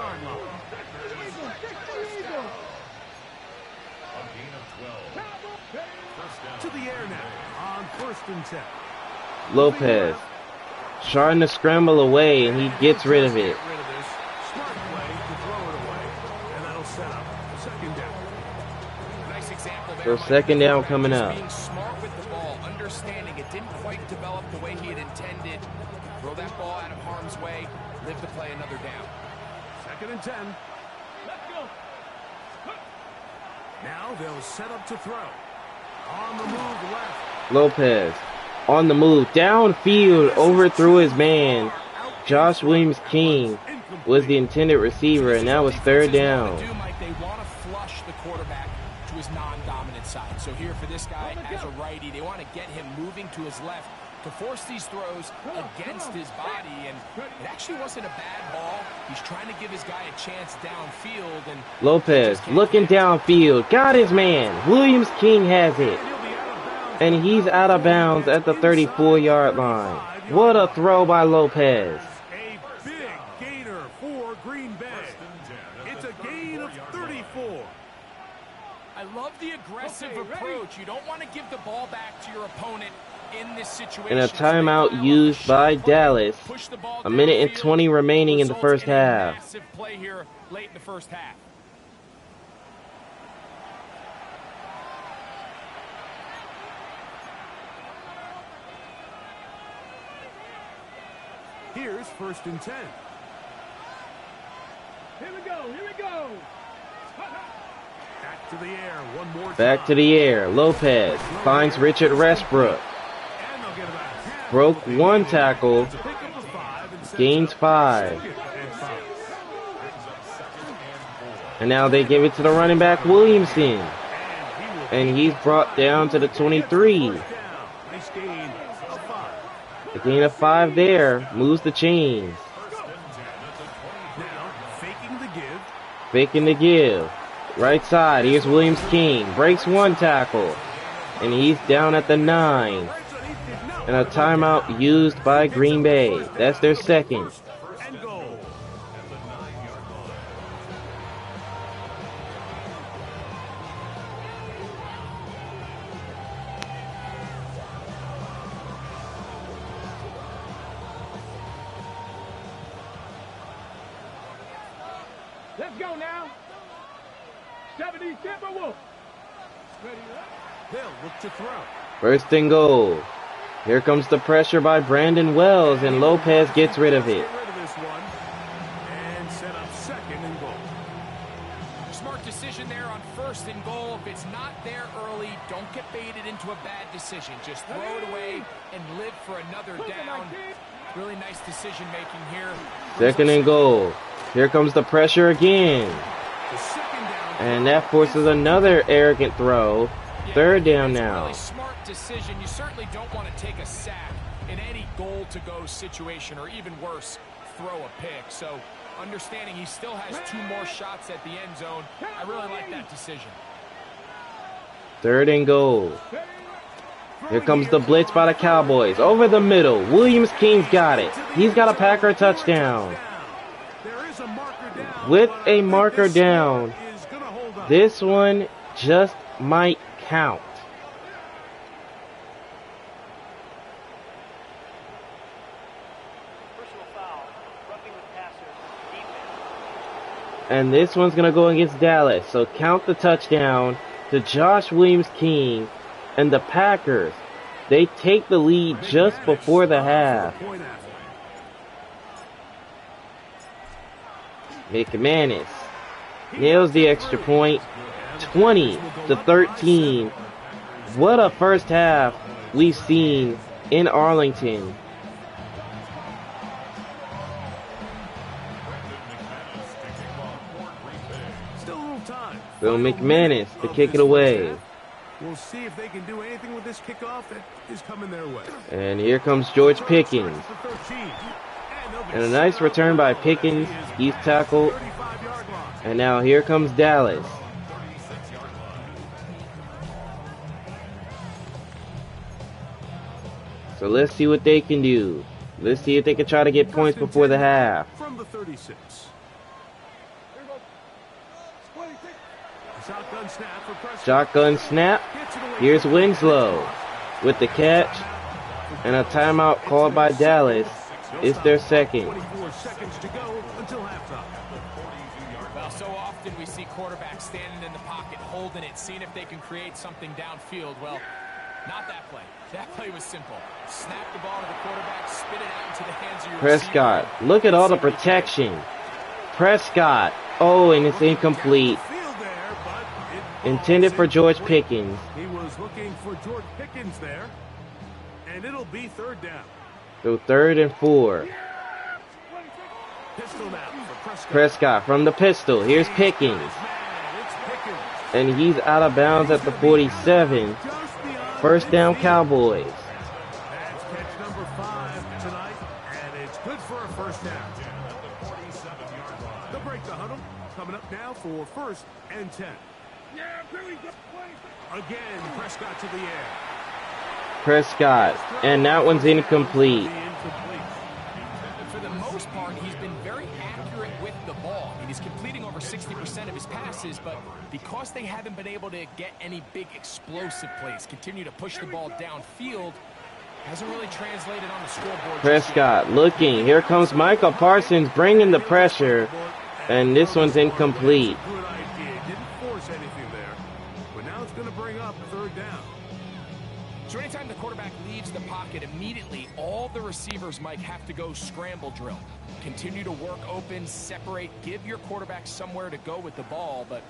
To the air now on 1st and 10. Lopez trying to scramble away, and he gets rid of it. Smart play to throw it away, and that'll set up 2nd down. Nice example there. So 2nd down coming up. Being smart with the ball, understanding it didn't quite develop the way he had intended. Throw that ball out of harm's way, live to play another down. 2nd and 10. Let's go. Now they'll set up to throw. On the move left. Lopez on the move, downfield, overthrew his man. Josh Williams-King was the intended receiver, and that was 3rd down. They want to flush the quarterback to his non-dominant side. So here for this guy as a righty, they want to get him moving to his left to force these throws against his body. And it actually wasn't a bad ball. He's trying to give his guy a chance downfield. And Lopez looking downfield, got his man. Williams-King has it, and he's out of bounds at the 34-yard line. What a throw by Lopez. A big gainer for Green Bay. It's a gain of 34. I love the aggressive approach. You don't want to give the ball back to your opponent in this situation. And a timeout used by Dallas. A minute and 20 remaining in the first half. Massive play here late in the first half. Here's 1st and 10. Here we go. Here we go. Back to the air. One more time. Back to the air. Lopez finds Richard Westbrook. And they'll get about half. Broke 1 tackle. Pick up a 5 and set Gains 5. 2nd and 5. And now they give it to the running back, Williamson. And he's brought down to the 23. Nice gain of 5. The gain of 5 there moves the chains. Now faking the give. Faking the give. Right side, here's Williams-King. Breaks 1 tackle. And he's down at the 9. And a timeout used by Green Bay. That's their 2nd. And goal. Let's go now. 70 Timberwolves. Ready up. They'll look to throw. 1st and goal. Here comes the pressure by Brandon Wells, and Lopez gets rid of it. Get rid of this one. And set up 2nd and goal. Smart decision there on 1st and goal. If it's not there early, don't get baited into a bad decision. Just throw it away and live for another down. Really nice decision making here. 2nd and goal. Here comes the pressure again. The 2nd down. And that forces another arrogant throw. 3rd down now. Really smart decision. You certainly don't want to take a sack in any goal-to-go situation, or even worse, throw a pick. So understanding he still has 2 more shots at the end zone, I really like that decision. 3rd and goal. Here comes the blitz by the Cowboys. Over the middle. Williams-King's got it. He's got a Packer touchdown. There is a marker down. With but a I think marker this snap down, is gonna hold up. this one just might count. Personal foul. Roughing the passer. Defense. And this one's going to go against Dallas. So count the touchdown. to Josh Williams-King, and the Packers, they take the lead just before the half. McManus nails the extra point, 20-13. What a first half we've seen in Arlington. Still a little time. Bill McManus to kick it away. We'll see if they can do anything with this kickoff that is coming their way. And here comes George Pickens. And a nice return by Pickens. He's tackled. And now here comes Dallas. So let's see what they can do. Let's see if they can try to get points before the half. From the 36. Shotgun snap for Prescott. Shotgun snap. Here's Winslow with the catch. And a timeout called by Dallas. It's their second. 24 seconds to go until halftime. Well, so often we see quarterbacks standing in the pocket, holding it, seeing if they can create something downfield. Well, not that play. That play was simple. Snap the ball to the quarterback, spit it out into the hands of your Prescott, receiver. look at all the protection. Prescott, oh, and it's incomplete. Intended for George Pickens. He was looking for George Pickens there, and it'll be third down. So 3rd and 4. Pistol now for Prescott. Prescott from the pistol. Here's Pickens. It's Pickens. And he's out of bounds at the 47. First down, Cowboys. That's catch number 5 tonight, and it's good for a first down. They'll break the huddle. Coming up now for 1st and 10. Again, Prescott to the air. Prescott, and that one's incomplete. For the most part, he's been very accurate with the ball. He's completing over 60% of his passes, but because they haven't been able to get any big explosive plays, continue to push the ball downfield, hasn't really translated on the scoreboard. Prescott looking. Here comes Micah Parsons bringing the pressure, and this one's incomplete. Good idea. Didn't force anything there, but now it's going to bring up third down. So anytime the quarterback leaves the pocket, immediately all the receivers, Mike, have to go scramble drill. Continue to work open, separate, give your quarterback somewhere to go with the ball. But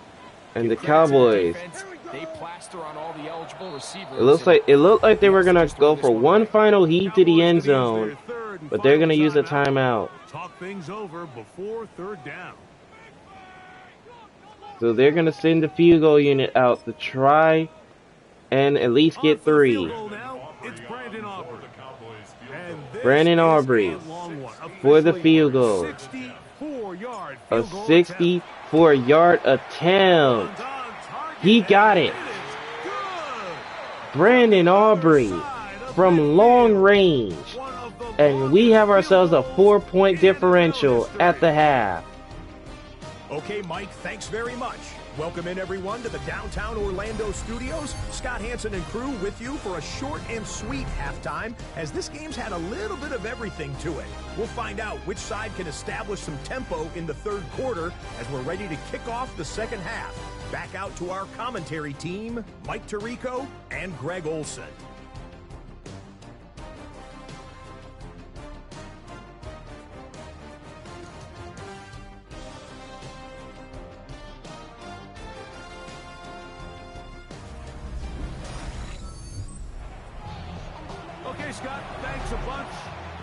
And the Cowboys, defense, they plaster on all the eligible receivers. it looked like they were gonna go for one final heave to the end zone, but they're gonna use a timeout. Talk things over before third down. So they're gonna send the field goal unit out to try and at least get 3. Brandon Aubrey for the field goal. A 64-yard attempt. He got it. Brandon Aubrey from long range. And we have ourselves a 4-point differential at the half. Okay, Mike, thanks very much. Welcome in, everyone, to the downtown Orlando studios. Scott Hansen and crew with you for a short and sweet halftime, as this game's had a little bit of everything to it. We'll find out which side can establish some tempo in the third quarter as we're ready to kick off the second half. Back out to our commentary team, Mike Tirico and Greg Olson. Okay, Scott, thanks a bunch.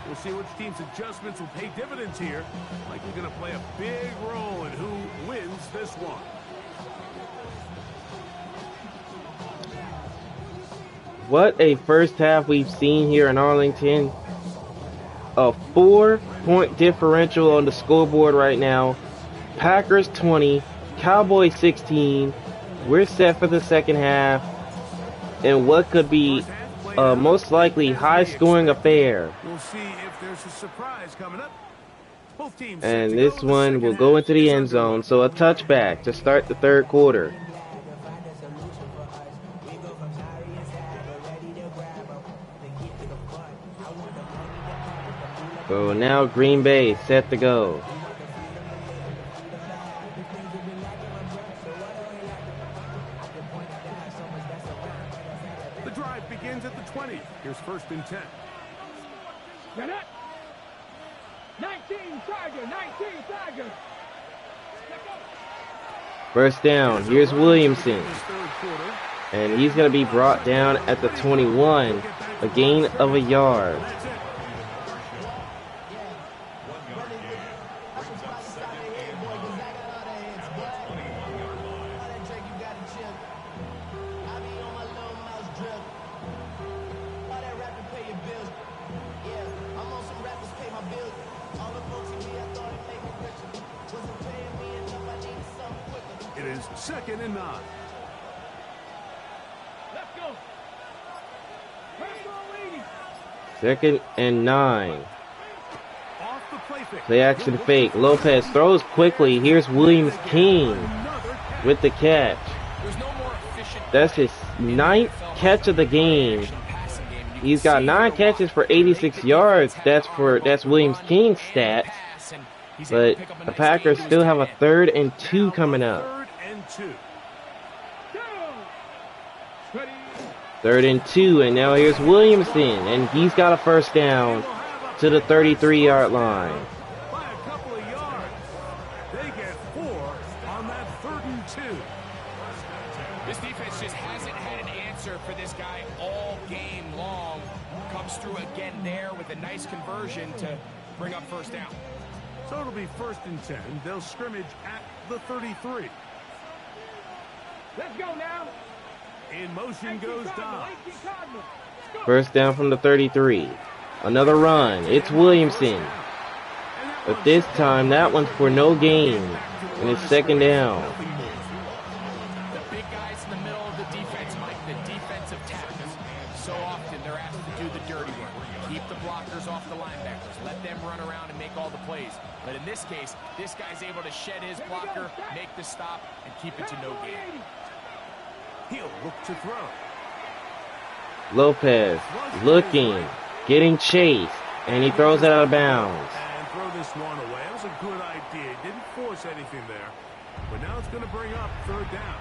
We'll see which team's adjustments will pay dividends here. Like we're going to play a big role in who wins this one. What a first half we've seen here in Arlington. A 4-point differential on the scoreboard right now. Packers 20, Cowboys 16. We're set for the second half. And what could be a most likely high-scoring affair. We'll see if there's a surprise coming up. Both teams And this one will go into the end zone. So a touchback to start the third quarter. So now Green Bay set to go. drive begins at the 20. Here's 1st and 10. Get it? 19 Tiger, 19 Tiger. First down. Here's Williamson. And he's going to be brought down at the 21. A gain of a yard. It is 2nd and 9. Let's go. 2nd and 9. Off the play fake. Play action fake. Lopez throws quickly. Here's Williams King with the catch. That's his 9th catch of the game. He's got 9 catches for 86 yards. That's Williams King's stats. But the Packers still have a 3rd and 2 coming up. 3rd and 2. 3rd and 2, and now here's Williamson, and he's got a first down to the 33-yard line. By a couple of yards. They get 4 on that 3rd and 2. This defense just hasn't had an answer for this guy all game long. Comes through again there with a nice conversion to bring up first down. So it'll be 1st and 10. They'll scrimmage at the 33. Let's go now. In motion goes Dobbs. First down from the 33. Another run. It's Williamson. But this time, that one's for no gain. And it's 2nd down. The big guys in the middle of the defense, Mike, the defensive tackles. So often they're asked to do the dirty work. Keep the blockers off the linebackers. Let them run around and make all the plays. But in this case, this guy's able to shed his blocker, make the stop, and keep it to no gain. He'll look to throw. Lopez looking, getting chased, and he throws it out of bounds. And throw this one away. That was a good idea. Didn't force anything there. But now it's going to bring up 3rd down.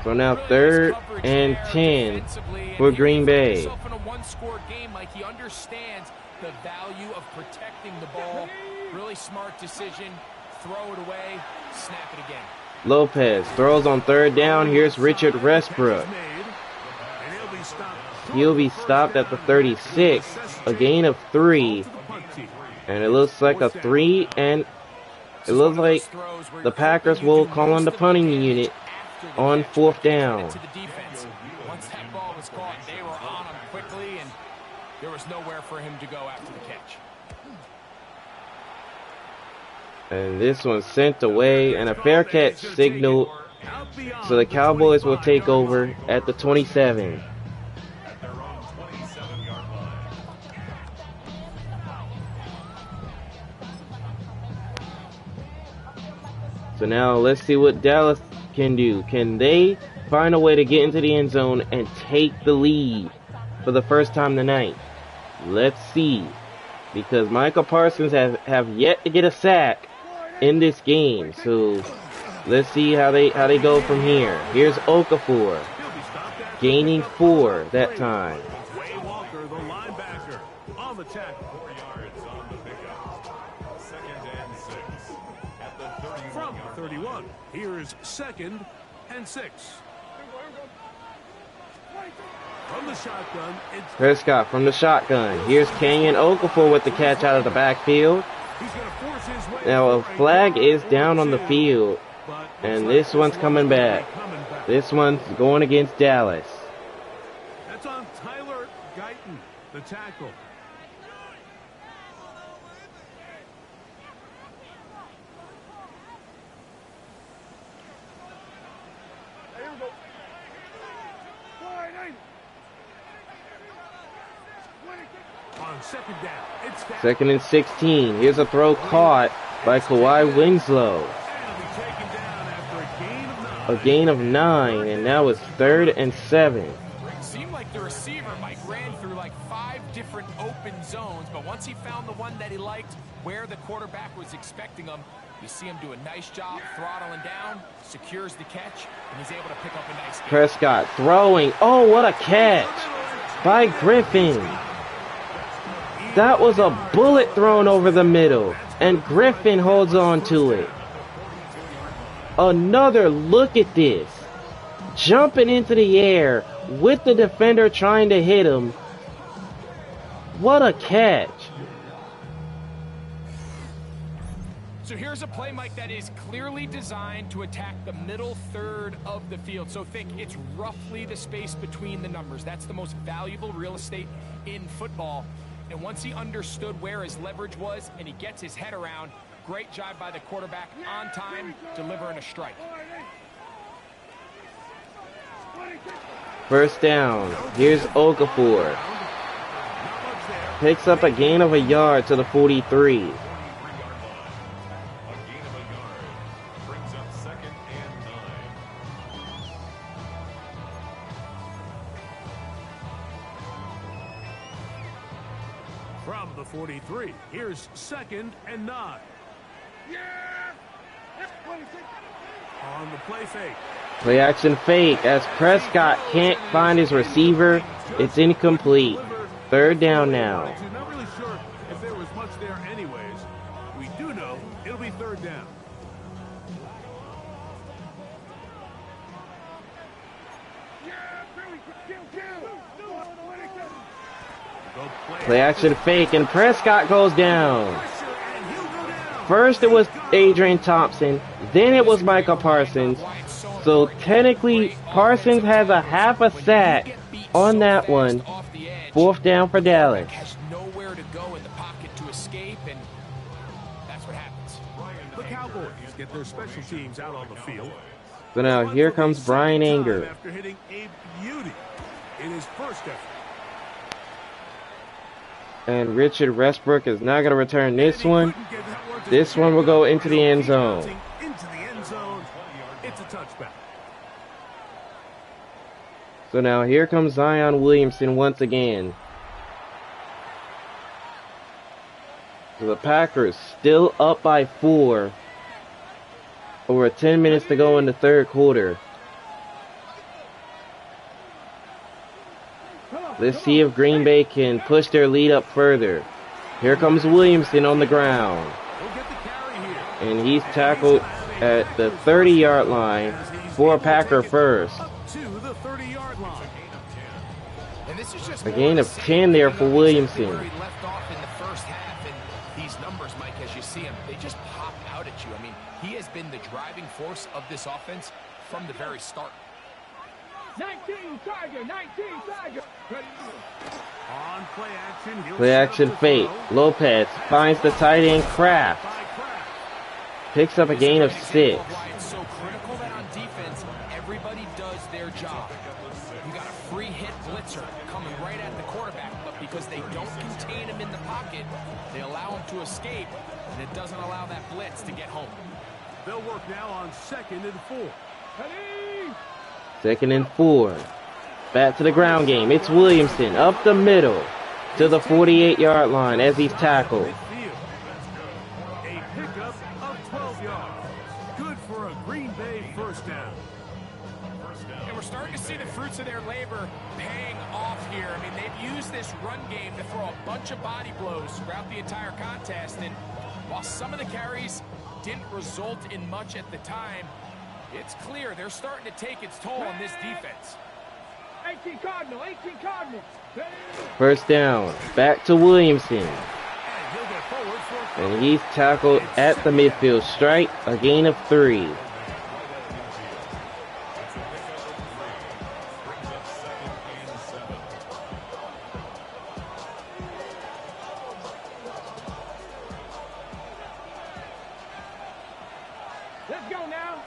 So now 3rd and 10 for Green Bay. In a one-score game, Mike, he understands the value of protecting the ball. Really smart decision. Throw it away. Snap it again. Lopez throws on 3rd down. Here's Richard Westbrook. He'll be stopped at the 36. A gain of 3. And it looks like a 3, and it looks like the Packers will call on the punting unit on 4th down. Once that ball was caught, they were on him quickly, and there was nowhere for him to go after the catch. And this one's sent away, and a fair catch signaled, so the Cowboys will take over at the 27. So now let's see what Dallas can do. Can they find a way to get into the end zone and take the lead for the first time tonight? Let's see. Because Micah Parsons have yet to get a sack in this game. So let's see how they go from here. Here's Okafor gaining 4 that time. Walker, the linebacker, on the tackle. 4 yards on the pickup. 2nd and 6 at the 31. From the 31, here's 2nd and 6. From the shotgun, it's Prescott from the shotgun. Here's Kenyon Okafor with the catch out of the backfield. he's going to force his way. Now a flag is down on the field, and this one's coming back. This one's going against Dallas. That's on Tyler Guyton, the tackle. On 2nd down, it's down. 2nd and 16. Here's a throw caught by Kawhi Winslow. A gain of 9, and now it's 3rd and 7. Seemed like the receiver, Mike, ran through like 5 different open zones, but once he found the one that he liked, where the quarterback was expecting him, you see him do a nice job throttling down, secures the catch, and he's able to pick up a nice gain. Prescott throwing. Oh, what a catch by Griffin. That was a bullet thrown over the middle, and Griffin holds on to it. Another look at this. Jumping into the air with the defender trying to hit him. What a catch. So here's a play, Mike, that is clearly designed to attack the middle third of the field. So think it's roughly the space between the numbers. That's the most valuable real estate in football. And once he understood where his leverage was and he gets his head around, great job by the quarterback on time, delivering a strike. First down. Here's Okafor. Picks up a gain of a yard to the 43. From the 43, here's 2nd and 9. On the play fake. Play action fake as Prescott can't find his receiver. It's incomplete. Third down now. You're not really sure if there was much there anyways. We do know it'll be 3rd down. Play action fake and Prescott goes down. First it was Adrian Thompson, then it was Micah Parsons. So technically Parsons has a half a sack on that one. 4th down for Dallas. Has nowhere to go in the pocket to escape, and that's what happens. The Cowboys get their special teams out on the field. So now here comes Brian Anger. After hitting a beauty in his first effort. And Richard Westbrook is not going to return this one. This one will go into the end zone. Into the end zone. It's a touchback. So now here comes Zion Williamson once again. So the Packers still up by 4. Over 10 minutes to go in the third quarter. Let's see if Green Bay can push their lead up further. Here comes Williamson on the ground. And he's tackled at the 30-yard line for a Packer first. A gain of 10 there for Williamson. Left off in the first half, and these numbers, Mike, as you see them, they just pop out at you. I mean, he has been the driving force of this offense from the very start. 19 Tiger, 19 Tiger. On play action, Play action fake. Lopez finds the tight end Kraft. Picks up a gain of 6. It's so critical that on defense, everybody does their job. You got a free hit blitzer coming right at the quarterback, but because they don't contain him in the pocket, they allow him to escape, and it doesn't allow that blitz to get home. They'll work now on 2nd and 4. 2nd and 4. Back to the ground game. It's Williamson up the middle to the 48-yard line as he's tackled. A pickup of 12 yards. Good for a Green Bay first down. And we're starting to see the fruits of their labor paying off here. I mean, they've used this run game to throw a bunch of body blows throughout the entire contest. And while some of the carries didn't result in much at the time, it's clear they're starting to take its toll on this defense. 18 Cardinal, 18 Cardinal. First down. Back to Williamson. And he's tackled at the midfield stripe. A gain of 3. Let's go now.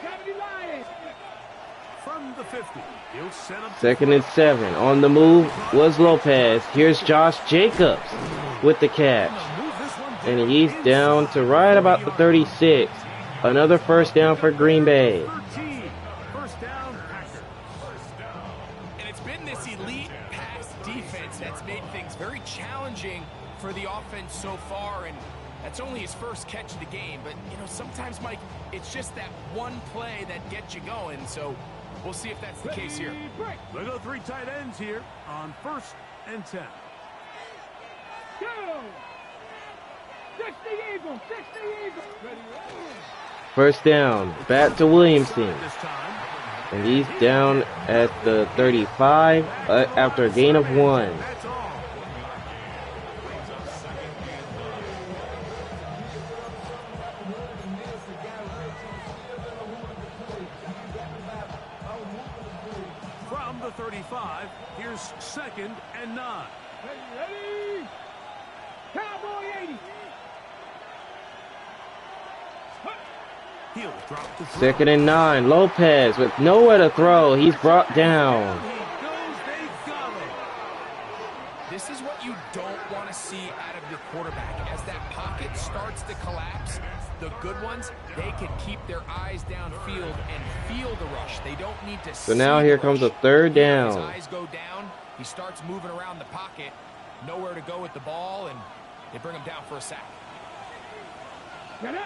70 Lions. From the 50, he'll set up 2nd and 7. On the move was Lopez. Here's Josh Jacobs with the catch. And he's down to right about the 36. Another first down for Green Bay. 13. First down, Packers. And it's been this elite pass defense that's made things very challenging for the offense so far, and that's only his first catch of the game. But, you know, sometimes, Mike, it's just that one play that gets you going. So We'll see if that's the case here. They go 3 tight ends here on 1st and 10. Go! 60 Eagles, 60 Eagles. First down, back to Williamson. This time. And he's down at the 35 after a gain of 1. That's all. From the 35, here's 2nd and 9. Ready? Cowboy 80. He'll drop the throw. 2nd and 9. Lopez with nowhere to throw. He's brought down. He goes, they got him. This is what you don't want to see out of your quarterback. As that pocket starts to collapse, the good ones, they can keep their eyes downfield and feel the rush. They don't need to So now here comes a 3rd His down. eyes go down. He starts moving around the pocket. Nowhere to go with the ball, and they bring him down for a sack. Get it?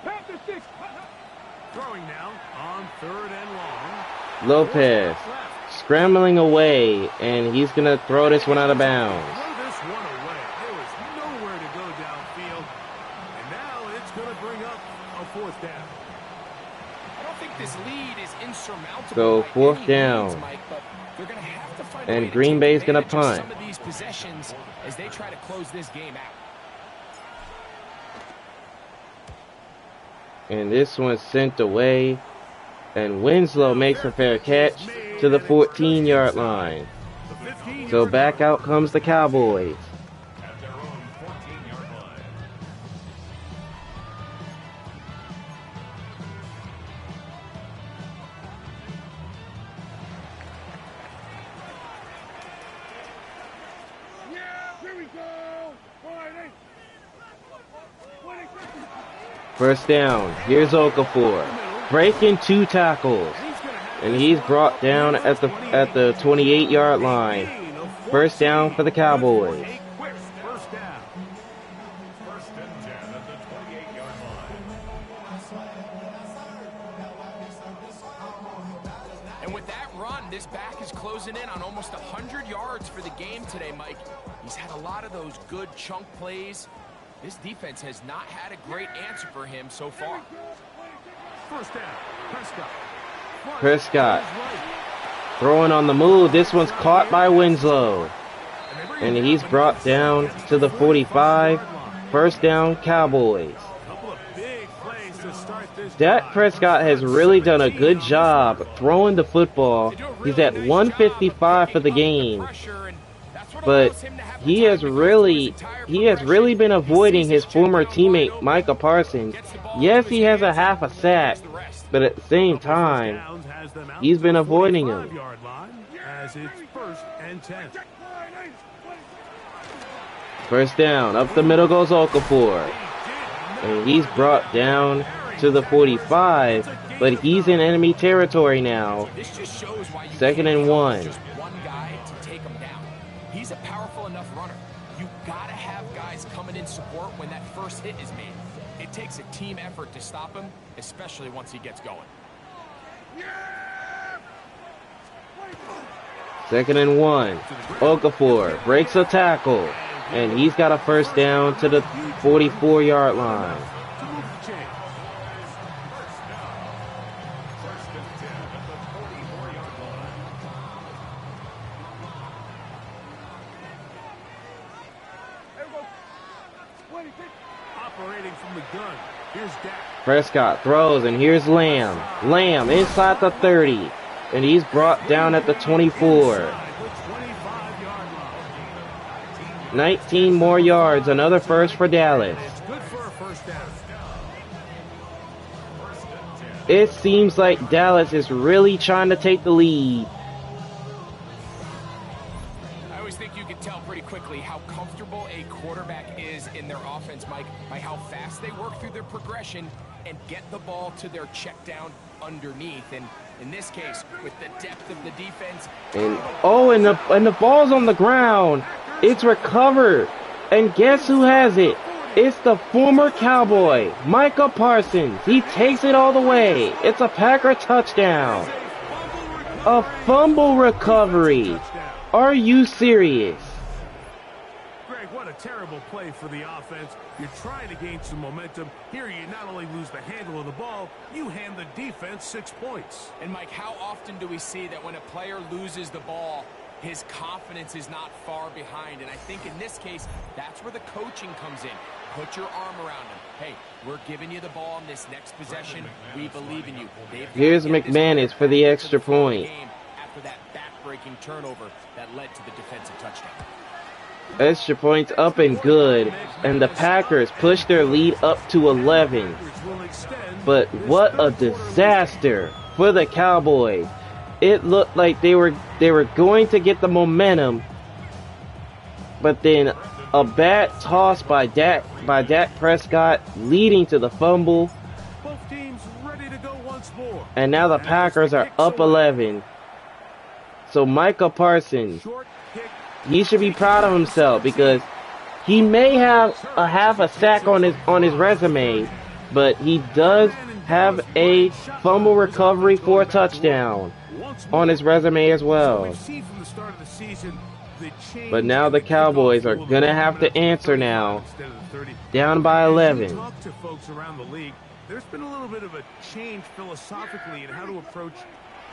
Panther 6. Throwing now on 3rd and long. Lopez scrambling away, and he's going to throw this one out of bounds. Throw this one away. There was nowhere to go downfield. And now it's going to bring up a 4th down. I don't think this lead is insurmountable. So, by 4th any down. means, Mike, but they're going to have to find a And way to Green take Bay's gonna advantage of punt. some of these possessions as they try to close this game out. And this one's sent away. And Winslow makes a fair catch to the 14-yard line. The 15. So back out comes the Cowboys. At their own 14-yard line. Yeah, here we go. 40. 20. First down. Here's Okafor. Breaking 2 tackles. And he's brought down at the 28-yard line. First down for the Cowboys. Quick first down. 1st and 10 at the 28-yard line. And with that run, this back is closing in on almost 100 yards for the game today, Mike. He's had a lot of those good chunk plays. This defense has not had a great answer for him so far. First down. Prescott. Prescott throwing on the move. This one's caught by Winslow. And he's brought down to the 45. First down, Cowboys. Couple of big plays to start this Dak drive. Prescott has really done a good job throwing the football. He's at 155 for the game. But he has really been avoiding his former teammate Micah Parsons. Yes, he has a half a sack, but at the same time, he's been avoiding him. 5-yard line as it's 1st and 10. First down, up the middle goes Okafor. And he's brought down to the 45, but he's in enemy territory now. This just shows why you 2nd and 1. just one guy to take him down. He's a powerful enough runner. You gotta have guys coming in support when that first hit is made. It takes a team effort to stop him, especially once he gets going. 2nd and 1. Okafor breaks a tackle, and he's got a first down to the 44-yard line. To move the chain. 1st and 10 at the 44-yard line. Operating from the gun. Here's Dak. Prescott throws, and here's Lamb. Lamb inside the 30, and he's brought down at the 24. 25-yard line. 19 more yards, another first for Dallas. It's good for a first down. It seems like Dallas is really trying to take the lead. I always think you can tell pretty quickly how comfortable a quarterback is in their offense, Mike, by how fast they work through their progression and get the ball to their check down underneath. And in this case, with the depth of the defense. And the ball's on the ground. It's recovered. And guess who has it? It's the former Cowboy, Micah Parsons. He takes it all the way. It's a Packer touchdown. A fumble recovery. Are you serious? Greg, what a terrible play for the offense. You're trying to gain some momentum. Here you not only lose the handle of the ball, you hand the defense 6 points. And Mike, how often do we see that when a player loses the ball, his confidence is not far behind? And I think in this case, that's where the coaching comes in. Put your arm around him. Hey, we're giving you the ball in this next possession. We believe in you. Here's McManus for the extra point. After that back-breaking turnover that led to the defensive touchdown. Extra points up and good, and the Packers push their lead up to 11. But what a disaster for the Cowboys. It looked like they were going to get the momentum, but then a bad toss by Dak Prescott leading to the fumble. Both teams ready to go once more. And now the Packers are up 11. So Micah Parsons, he should be proud of himself because he may have a half a sack on his resume, but he does have a fumble recovery for a touchdown on his resume as well. But now the Cowboys are going to have to answer now. Down by 11. Talk to folks around the league. There's been a little bit of a change philosophically in how to approach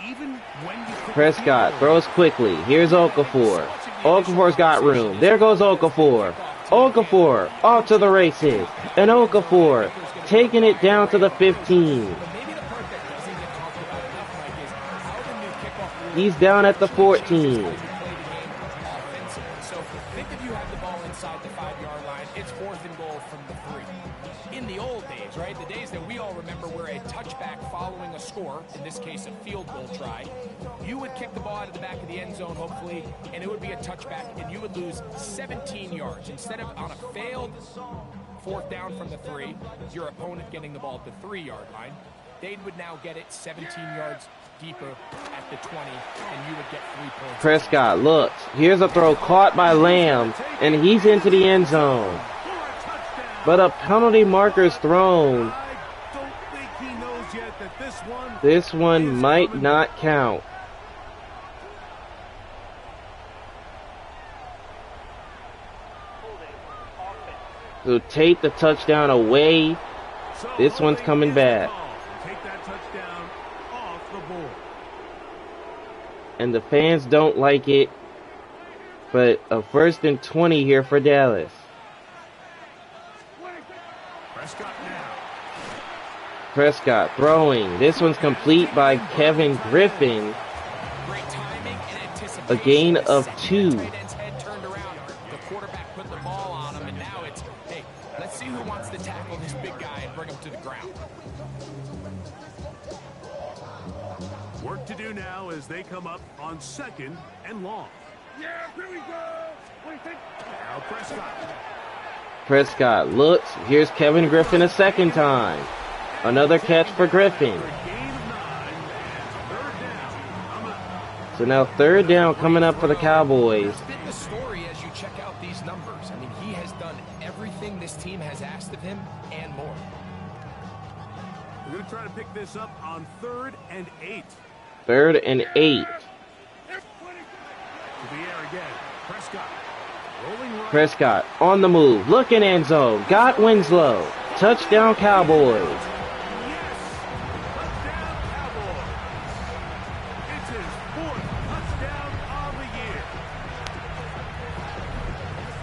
even when you Prescott throws quickly. Here's Okafor. Okafor's got room. There goes Okafor. Okafor off to the races. And Okafor taking it down to the 15. He's down at the 14. So think if you have the ball inside the 5-yard line, it's 4th and goal from the 3. In the old days, right, the days that we all remember where a touchback following a score, in this case a field goal try, you would kick the ball out of the back of the end zone, hopefully, and it would be a touchback, and you would lose 17 yards. Instead of on a failed 4th down from the 3, your opponent getting the ball at the 3-yard line, they would now get it 17 yards deeper at the 20, and you would get 3 points. Prescott looks. Here's a throw caught by Lamb, and he's into the end zone. But a penalty marker's thrown. This one might not count. So take the touchdown away. This one's coming back. And the fans don't like it, but a 1st and 20 here for Dallas. Prescott throwing. This one's complete by Kevin Griffin. A gain of 2. The quarterback put the ball on him, and now it's, hey, let's see who wants to tackle this big guy and bring him to the ground. Work to do now as they come up on 2nd and long. Yeah, here we go. What do you think? Now Prescott. Prescott looks. Here's Kevin Griffin a second time. Another catch for Griffin. So now 3rd down coming up for the Cowboys. It's been the story as you check out these numbers. I mean, he has done everything this team has asked of him and more. We're going to try to pick this up on 3rd and 8. 3rd and 8. To the air again. Prescott. Rolling right. Prescott on the move. Looking end zone. Got Winslow. Touchdown Cowboys. Yes! Touchdown Cowboys. It's his 4th touchdown of the year.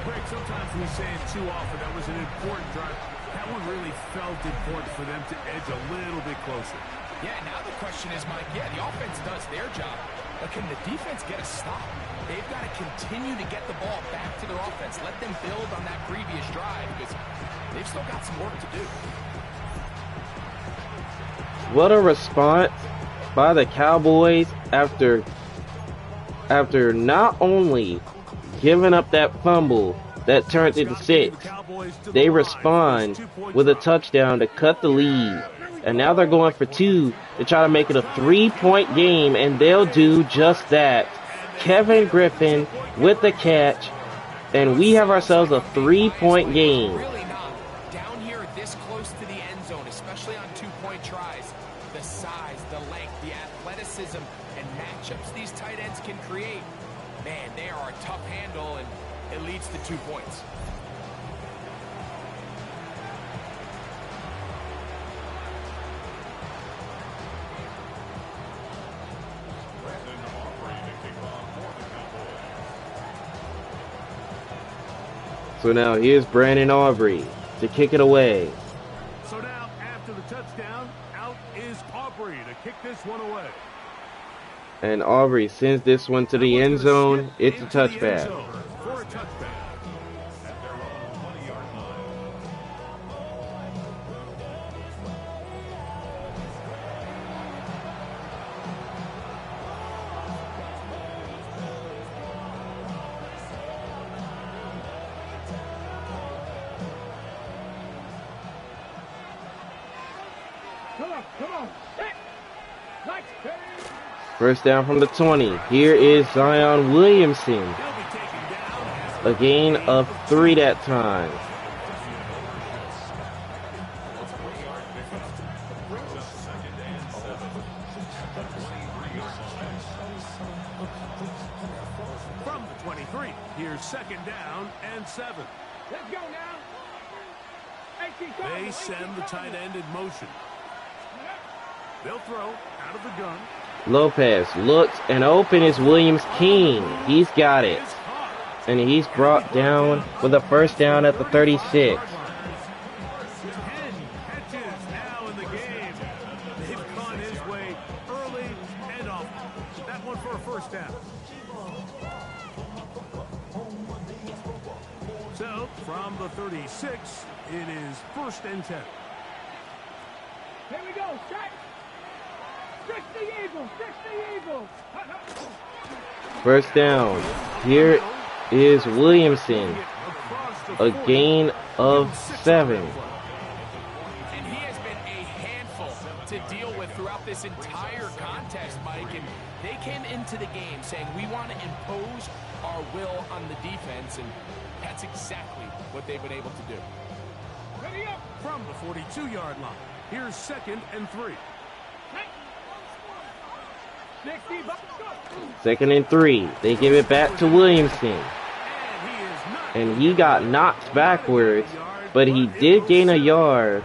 Greg, sometimes we say it too often. That was an important drive. That one really felt important for them to edge a little bit closer. Yeah, now the question is, Mike, yeah, the offense does their job, but can the defense get a stop? They've got to continue to get the ball back to their offense. Let them build on that previous drive because they've still got some work to do. What a response by the Cowboys after not only giving up that fumble that turned into 6. They respond with a touchdown to cut the lead. And now they're going for 2 to try to make it a 3-point game, and they'll do just that. Kevin Griffin with the catch, and we have ourselves a 3-point game. to the end zone, especially on two-point tries. The size, the length, the athleticism, and matchups these tight ends can create. Man, they are a tough handle, and it leads to 2 points. So now here's Brandon Aubrey to kick it away. So now, after the touchdown, out is Aubrey to kick this one away. And Aubrey sends this one to the end zone. It's a touchback. For a touchback. Come on. Nice. First down from the 20. Here is Zion Williamson. A gain of 3 that time. From the 23, here's second down and 7. Let's go now. They send the tight end in motion. They'll throw out of the gun. Lopez looks, and open is Williams King. He's got it. And he's brought down with a first down at the 36. 10 catches now in the game. They've gone his way early and often. That one for a first down. So, from the 36, it is first and 10. Here we go. Set. 60 Eagles. 60 Eagles. First down. Here is Williamson. A gain of 7. And he has been a handful to deal with throughout this entire contest, Mike. And they came into the game saying, we want to impose our will on the defense. And that's exactly what they've been able to do. Ready up. From the 42-yard line, here's second and 3. 60. Second and 3. They give it back to Williamson. And he got knocked backwards, but he did gain a yard.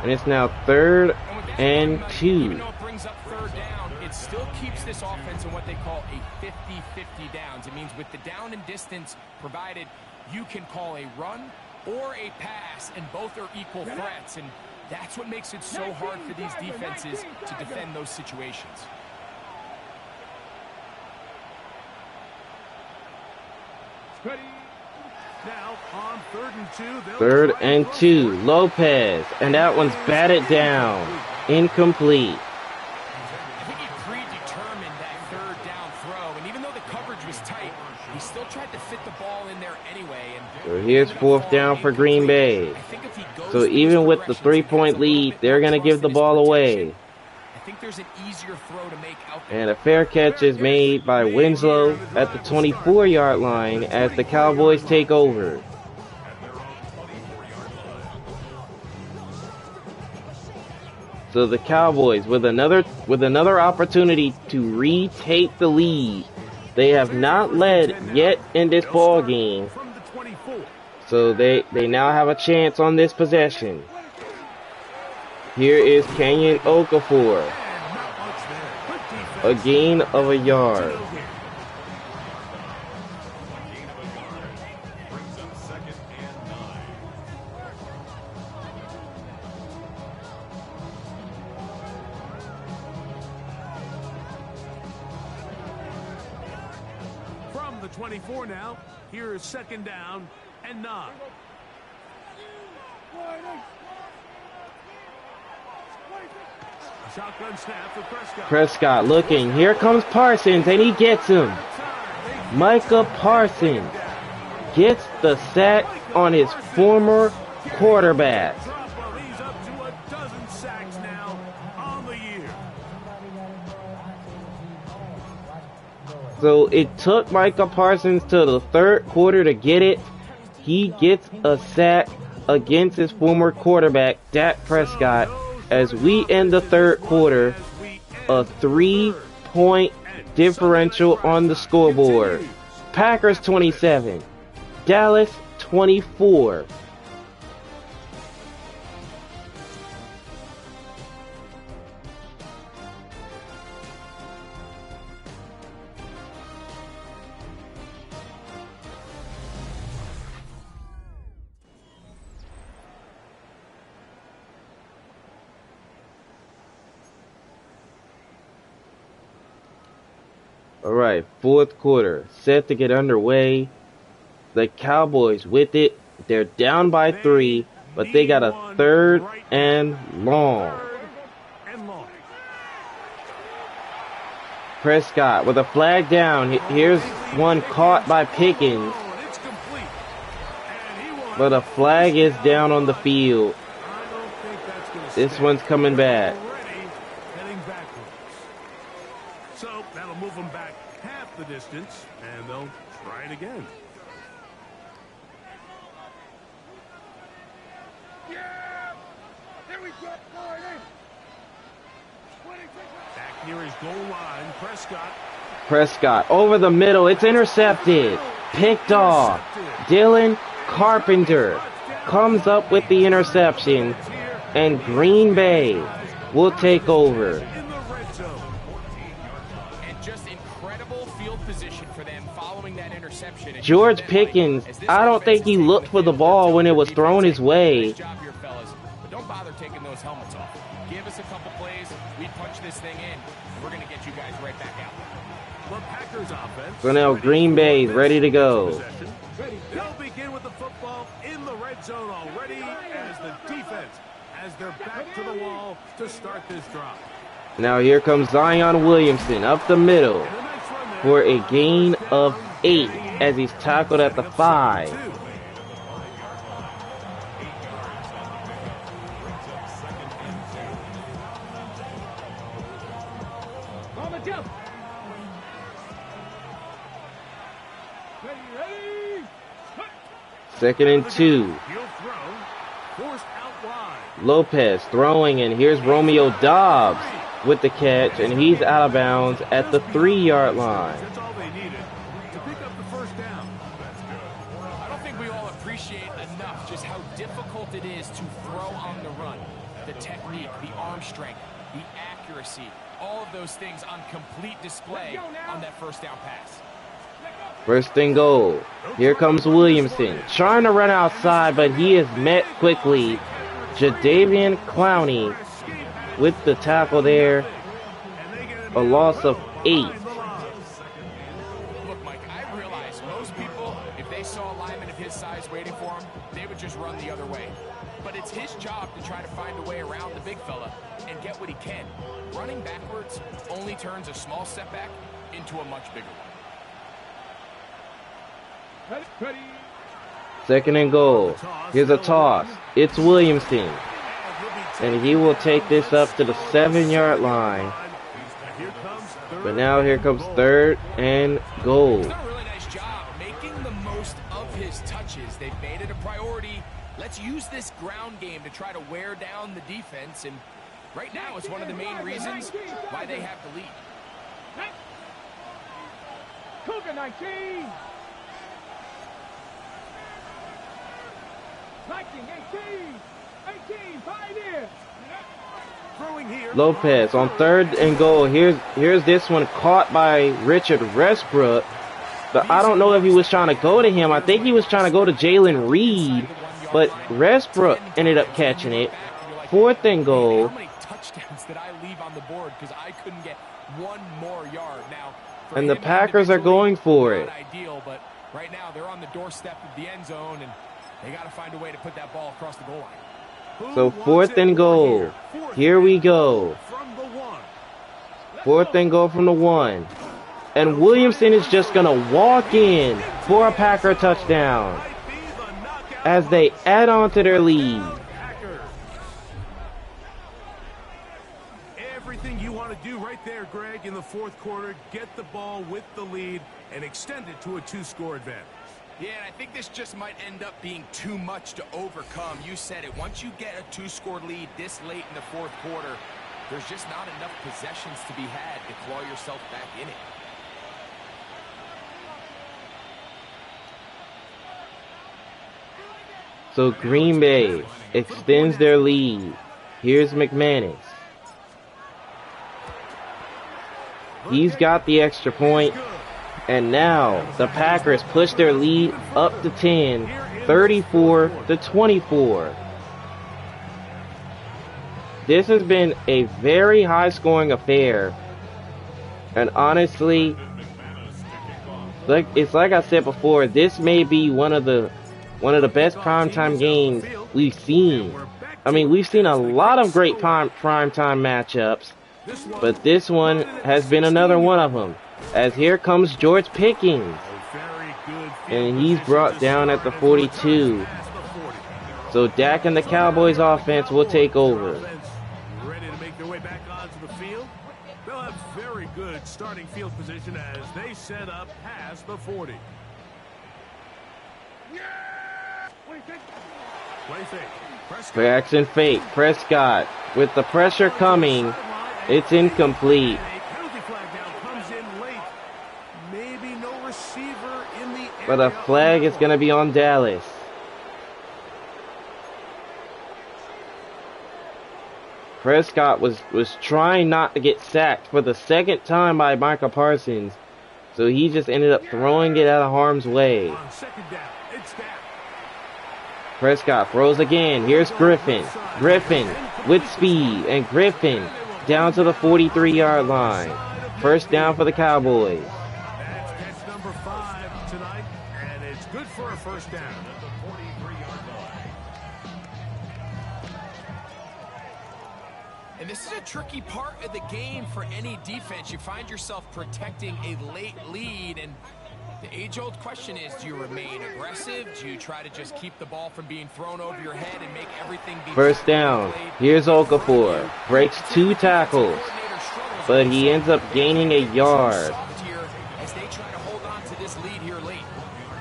And it's now 3rd and 2. Even though it brings up 3rd down, it still keeps this offense in what they call a 50-50 downs. It means with the down and distance provided, you can call a run or a pass, and both are equal threats. And that's what makes it so hard for these defenses to defend those situations. Ready. Now on 3rd and 2. 3rd and 2. Lopez. And that one's batted down. Incomplete. I think he predetermined that 3rd down throw. And even though the coverage was tight, he still tried to fit the ball in there anyway. And So here's 4th down for Green Bay. So even with the 3-point lead, they're going to give the ball away. I think there's an easier throw to make out there. And a fair catch is made by Winslow at the 24-yard line as the Cowboys take over. So the Cowboys with another opportunity to retake the lead. They have not led yet in this ball game. So they now have a chance on this possession. Here is Kenyon Okafor. A gain of a yard. From the 24 now, here is second down and 9. Shotgun snap for Prescott. Prescott looking. Here comes Parsons, and he gets him. Micah Parsons gets the sack on his former quarterback. He's up to a dozen sacks now on the year. So it took Micah Parsons to the 3rd quarter to get it. He gets a sack against his former quarterback, Dak Prescott, as we end the third quarter. A 3-point differential on the scoreboard. Packers 27, Dallas 24. Alright, fourth quarter, set to get underway. The Cowboys with it. They're down by 3, but they got a 3rd and long. Prescott with a flag down. Here's one caught by Pickens. But a flag is down on the field. This one's coming back. So that'll move them back half the distance, and they'll try it again. Yeah! Here we go, Party! Back near his goal line, Prescott over the middle. It's intercepted. Picked off. Dylan Carpenter comes up with the interception, and Green Bay will take over. George Pickens, I don't think he looked for the ball when it was thrown his way. But don't bother taking those helmets off. Give us a couple plays, we punch this thing in, and we're going to get you guys right back out there. The Packers offense. So now Green Bay's ready to go. They'll begin with the football in the red zone already as the defense has their back to the wall to start this drive. Now here comes Zion Williamson up the middle for a gain of 8 as he's tackled at the 5. On the jump. Ready. 2nd and 2. Lopez throwing, and here's Romeo Doubs with the catch, and he's out of bounds at the 3-yard line. That's all they needed to pick up the first down. I don't think we all appreciate enough just how difficult it is to throw on the run. The technique, the arm strength, the accuracy, all of those things on complete display on that first down pass. 1st and goal. Here comes Williamson trying to run outside, but he is met quickly. Jadeveon Clowney with the tackle there. A loss of 8. Look, Mike, I realize most people, if they saw a lineman of his size waiting for him, they would just run the other way. But it's his job to try to find a way around the big fella and get what he can. Running backwards only turns a small setback into a much bigger one. Ready. 2nd and goal. Here's a toss. It's Williamson. And he will take this up to the 7-yard line. But now here comes 3rd and goal. He's done a really nice job making the most of his touches. They've made it a priority. Let's use this ground game to try to wear down the defense. And right now, it's one of the main reasons why they have the lead. Cougar 19. 19, 18, 5 in. Lopez on 3rd and goal. Here's this one caught by Richard Westbrook. But I don't know if he was trying to go to him. I think he was trying to go to Jalen Reed. But Westbrook ended up catching it. 4th and goal. How many touchdowns did I leave on the board because I couldn't get one more yard? Now, and the Packers are going for it. Ideal, but right now they're on the doorstep of the end zone, and they got to find a way to put that ball across the goal line. So 4th and goal. Here we go. 4th and goal from the 1. And Williamson is just going to walk in for a Packer touchdown as they add on to their lead. Everything you want to do right there, Greg, in the 4th quarter, get the ball with the lead and extend it to a 2-score advantage. Yeah, and I think this just might end up being too much to overcome. You said it. Once you get a 2-score lead this late in the fourth quarter, there's just not enough possessions to be had to claw yourself back in it. So Green Bay extends their lead. Here's McManus. He's got the extra point. And now the Packers push their lead up to 10, 34-24. This has been a very high-scoring affair. And honestly, it's like I said before, this may be one of the best primetime games we've seen. I mean, we've seen a lot of great primetime matchups, but this one has been another one of them. As here comes George Pickens, and he's brought down at the 42. So Dak and the Cowboys offense will take over. Ready to make their way back onto the field. They'll have very good starting field position as they set up past the 40. Play fake. Jackson fake. Prescott with the pressure coming. It's incomplete. But a flag is going to be on Dallas. Prescott was trying not to get sacked for the second time by Micah Parsons. So he just ended up throwing it out of harm's way. Prescott throws again. Here's Griffin. Griffin with speed. And Griffin down to the 43-yard line. First down for the Cowboys. That's catch number 5 tonight. And it's good for a first down at the 43-yard line. And this is a tricky part of the game for any defense. You find yourself protecting a late lead, and the age-old question is, do you remain aggressive? Do you try to just keep the ball from being thrown over your head and make everything be first down? Here's Okafor. Breaks 2 tackles, but he ends up gaining a yard. As they try to hold on to this lead here late.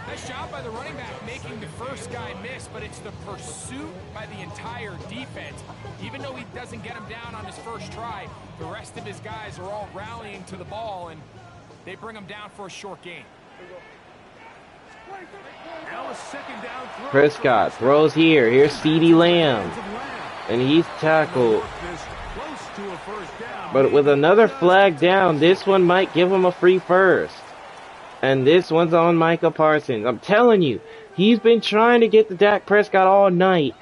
Nice job by the running back making the first guy miss, but it's the pursuit by the entire defense. Even though he doesn't get him down on his first try, the rest of his guys are all rallying to the ball, and they bring him down for a short gain. Prescott throws here. Here's CeeDee Lamb. And he's tackled. But with another flag down, this one might give him a free first. And this one's on Micah Parsons. I'm telling you, he's been trying to get to Dak Prescott all night.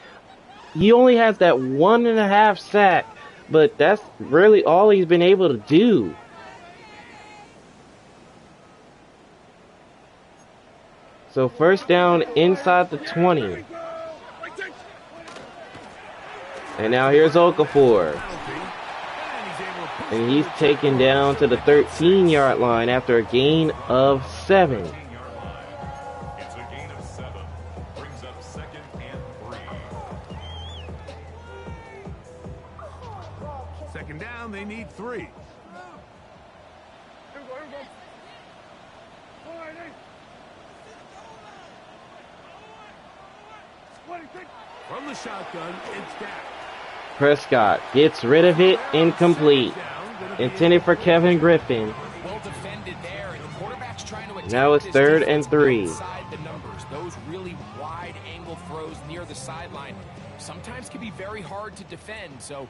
He only has that 1.5 sack, but that's really all he's been able to do. So first down inside the 20. And now here's Okafor. And he's taken down to the 13-yard line after a gain of 7. It's a gain of 7. Brings up 2nd and 3. 2nd down, they need 3. From the shotgun, it's Dak. Prescott gets rid of it, incomplete. Intended for Kevin Griffin. Well defended there, and the quarterback's trying to Now it's 3rd and 3. Inside the numbers. Those really wide angle throws near the sideline sometimes can be very hard to defend, so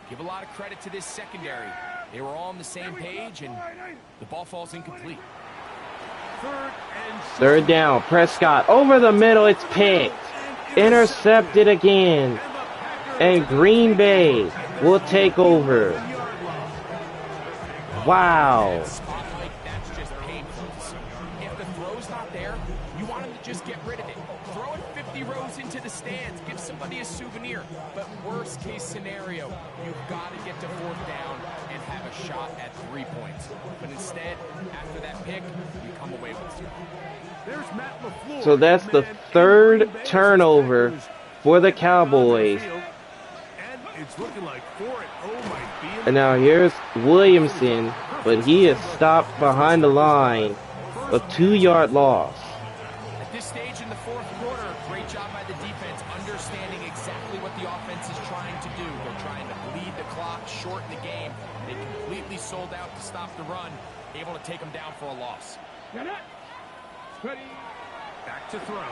give a lot of credit to this secondary. They were all on the same page, and the ball falls incomplete. 3rd down, Prescott over the middle, it's picked. Intercepted again. And Green Bay will take over. Wow. Spotlight, that's just painful. If the throw's not there, you want him to just get rid of it. Throw it 50 rows into the stands. Give somebody a souvenir. But worst case scenario, you've got to get to 4th down and have a shot at 3 points. But instead, after that pick, you come away with 0. So that's the 3rd turnover for the Cowboys. And now here's Williamson, but he is stopped behind the line. A 2-yard loss. At this stage stopped short in the game. They completely sold out to stop the run, able to take them down for a loss. Ready. Back to throw.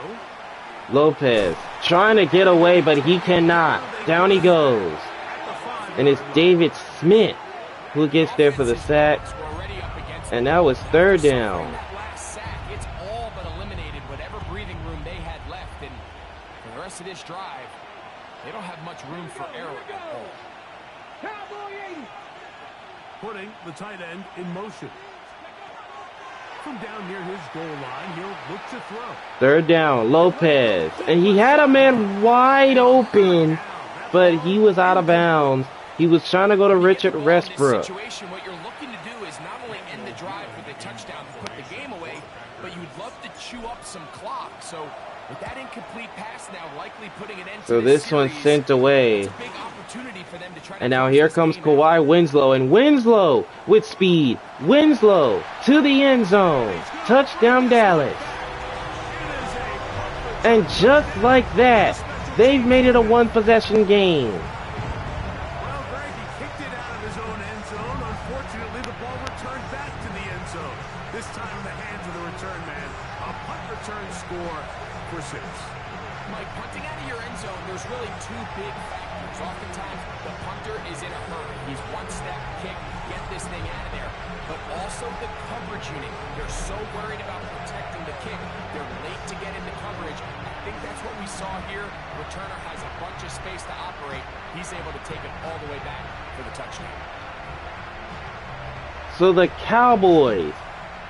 Lopez trying to get away, but he cannot. Down he goes. And it's David Smith who gets there for the sack. And that was third down. It's all but eliminated whatever breathing room they had left. And for the rest of this drive, they don't have much room for error at all. Cowboy 80. Putting the tight end in motion. From down near his goal line, he'll look to throw. Third down, Lopez. And he had a man wide open, but he was out of bounds. He was trying to go to Richard Westbrook. What you're looking to do is not only end the drive with a touchdown to put the game away, but you'd love to chew up some clock. So with that incomplete pass now likely putting an end to So this one's sent away. it's a big opportunity for them to try to And now close here this comes game Kawhi out. Winslow, and Winslow with speed. Winslow to the end zone. Touchdown Dallas. And just like that, they've made it a one-possession game. Well, Greg, he kicked it out of his own end zone. Unfortunately, the ball returned back to the end zone. This time in the hands of the return man. A punt return score for 6. Mike, punting out of your end zone, there's really two big factors. Oftentimes, the punter is in a hurry. He's one step, kick, get this thing out of there. But also the coverage unit. They're so worried about protecting the kick. They're late to get into coverage. I think that's what we saw here. Returner has a bunch of space to operate. He's able to take it all the way back for the touchdown. So the Cowboys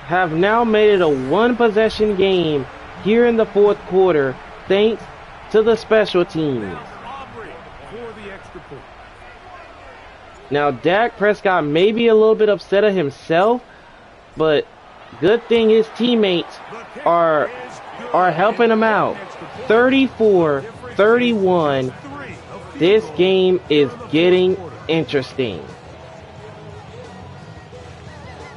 have now made it a one-possession game here in the fourth quarter, thanks to the special teams. Aubrey for the extra point. Now, Dak Prescott may be a little bit upset at himself, but good thing his teammates are helping him out. 34-31. This game is getting interesting.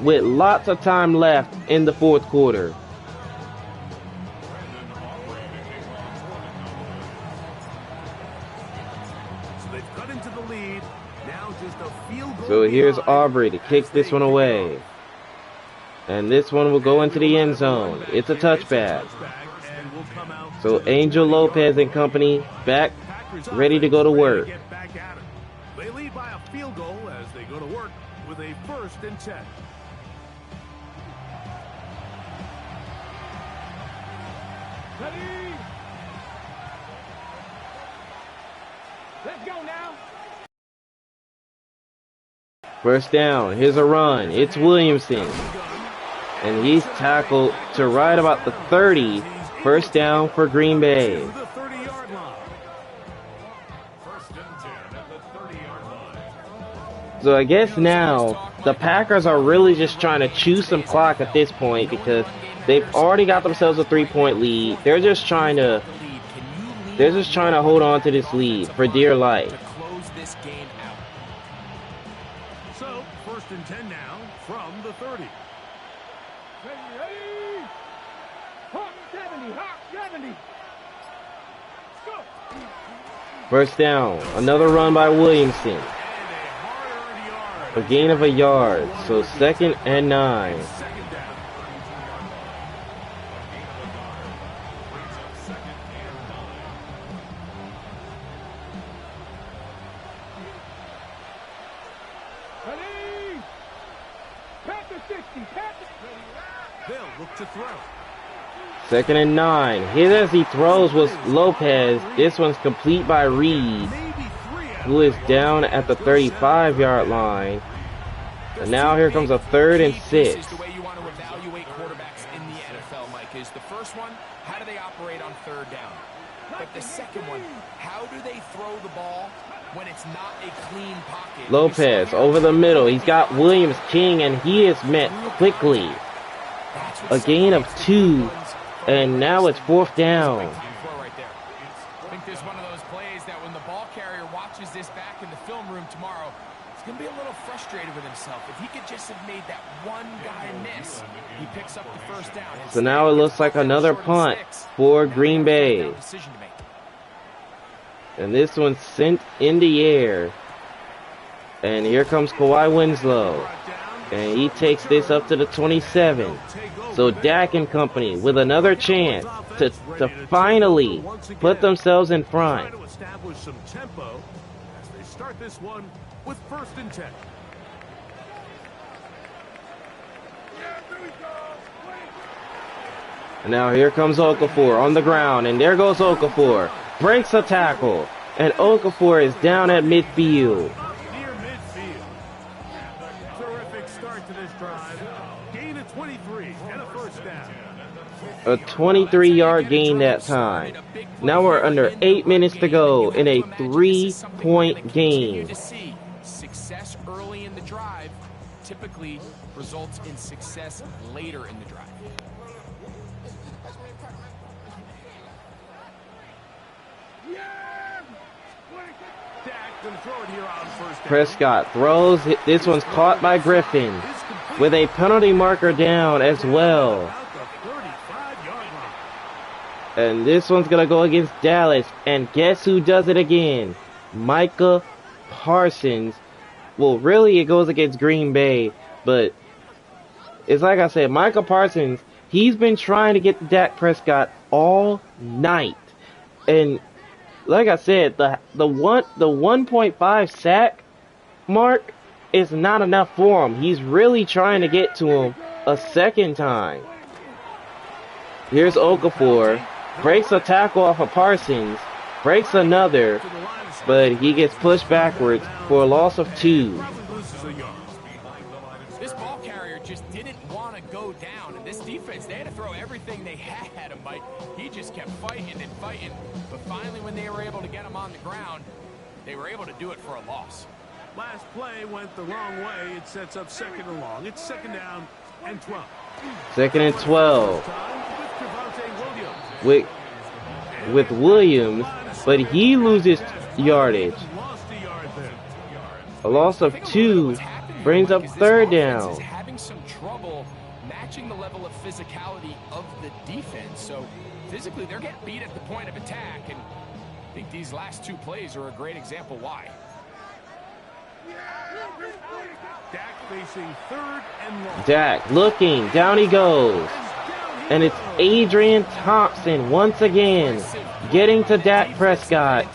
With lots of time left in the fourth quarter. So they've cut into the lead. Now just a field goal. So here's behind Aubrey to kick as this they one kick away. off. And this one will go into the end zone. It's a touchback. And will come out So to the Angel 20-yard Lopez and company back, Packers ready to go to offense ready work. get back at it. They lead by a field goal as they go to work with a 1st and 10. Ready? Let's go now. First down. Here's a run. It's Williamson. And he's tackled to right about the 30. First down for Green Bay. To the 30-yard line. First and 10 at the 30-yard line. So I guess now the Packers are really just trying to chew some clock at this point because they've already got themselves a 3-point lead. They're just trying to hold on to this lead for dear life. To close this game out. So, 1st and 10 now from the 30. Ready? Hawk 70. Hawk 70. Let's go. First down. Another run by Williamson. And a hard-earned yard. A gain of a yard. So 2nd and 9. 2nd down. Ready? Pack the 60. Pack the... They'll look to throw. 2nd and 9. His as he throws was Lopez. This one's complete by Reed, Maybe 3 out. who is down at the 35-yard line. And now here comes a 3rd and 6. This is the way you want to evaluate quarterbacks in the NFL, Mike, is the first one, how do they operate on 3rd down? But the second one, how do they throw the ball when it's not a clean pocket? Lopez over the middle. He's got Williams King, and he is met quickly. A gain of 2, and now it's 4th down. Throw right there. I think there's one of those plays that when the ball carrier watches this back in the film room tomorrow, he's going to be a little frustrated with himself. If he could just have made that one guy miss, he picks up the 1st down. So now it looks like another punt for Green Bay. Decision to make. And this one's sent in the air. And here comes Kawhi Winslow. And he takes this up to the 27. So Dak and company with another chance to finally put themselves in front. Trying to establish some tempo as they start this one with 1st and 10. And now here comes Okafor on the ground, and there goes Okafor. Breaks a tackle, and Okafor is down at midfield. Near midfield. Terrific start to this drive. Gain of 23 and a 1st down. A 23-yard gain that time. Now we're under 8 minutes to go in a 3-point game. Success early in the drive typically results in success later in the drive. Prescott throws. This one's caught by Griffin with a penalty marker down as well. And this one's going to go against Dallas. And guess who does it again? Micah Parsons. Well, really, it goes against Green Bay. But it's like I said, Micah Parsons, he's been trying to get to Dak Prescott all night. And like I said, the 1.5 sack mark is not enough for him. He's really trying to get to him a second time. Here's Okafor. Breaks a tackle off of Parsons. Breaks another. But he gets pushed backwards for a loss of 2. This ball carrier just didn't want to go down. And this defense, they had to throw everything they had at him. But he just kept fighting and fighting. But finally, when they were able to get him on the ground, they were able to do it for a loss. Last play went the wrong way. It sets up 2nd and long. It's 2nd down and 12. 2nd and 12. With Williams, but he loses yardage. A loss of 2 brings up 3rd down. Having some trouble matching the level of physicality of the defense. So physically, they're getting beat at the point of attack, and I think these last 2 plays are a great example why. Dak facing 3rd and long. Dak looking, down he goes. And it's Adrian Thompson once again getting to Dak Prescott.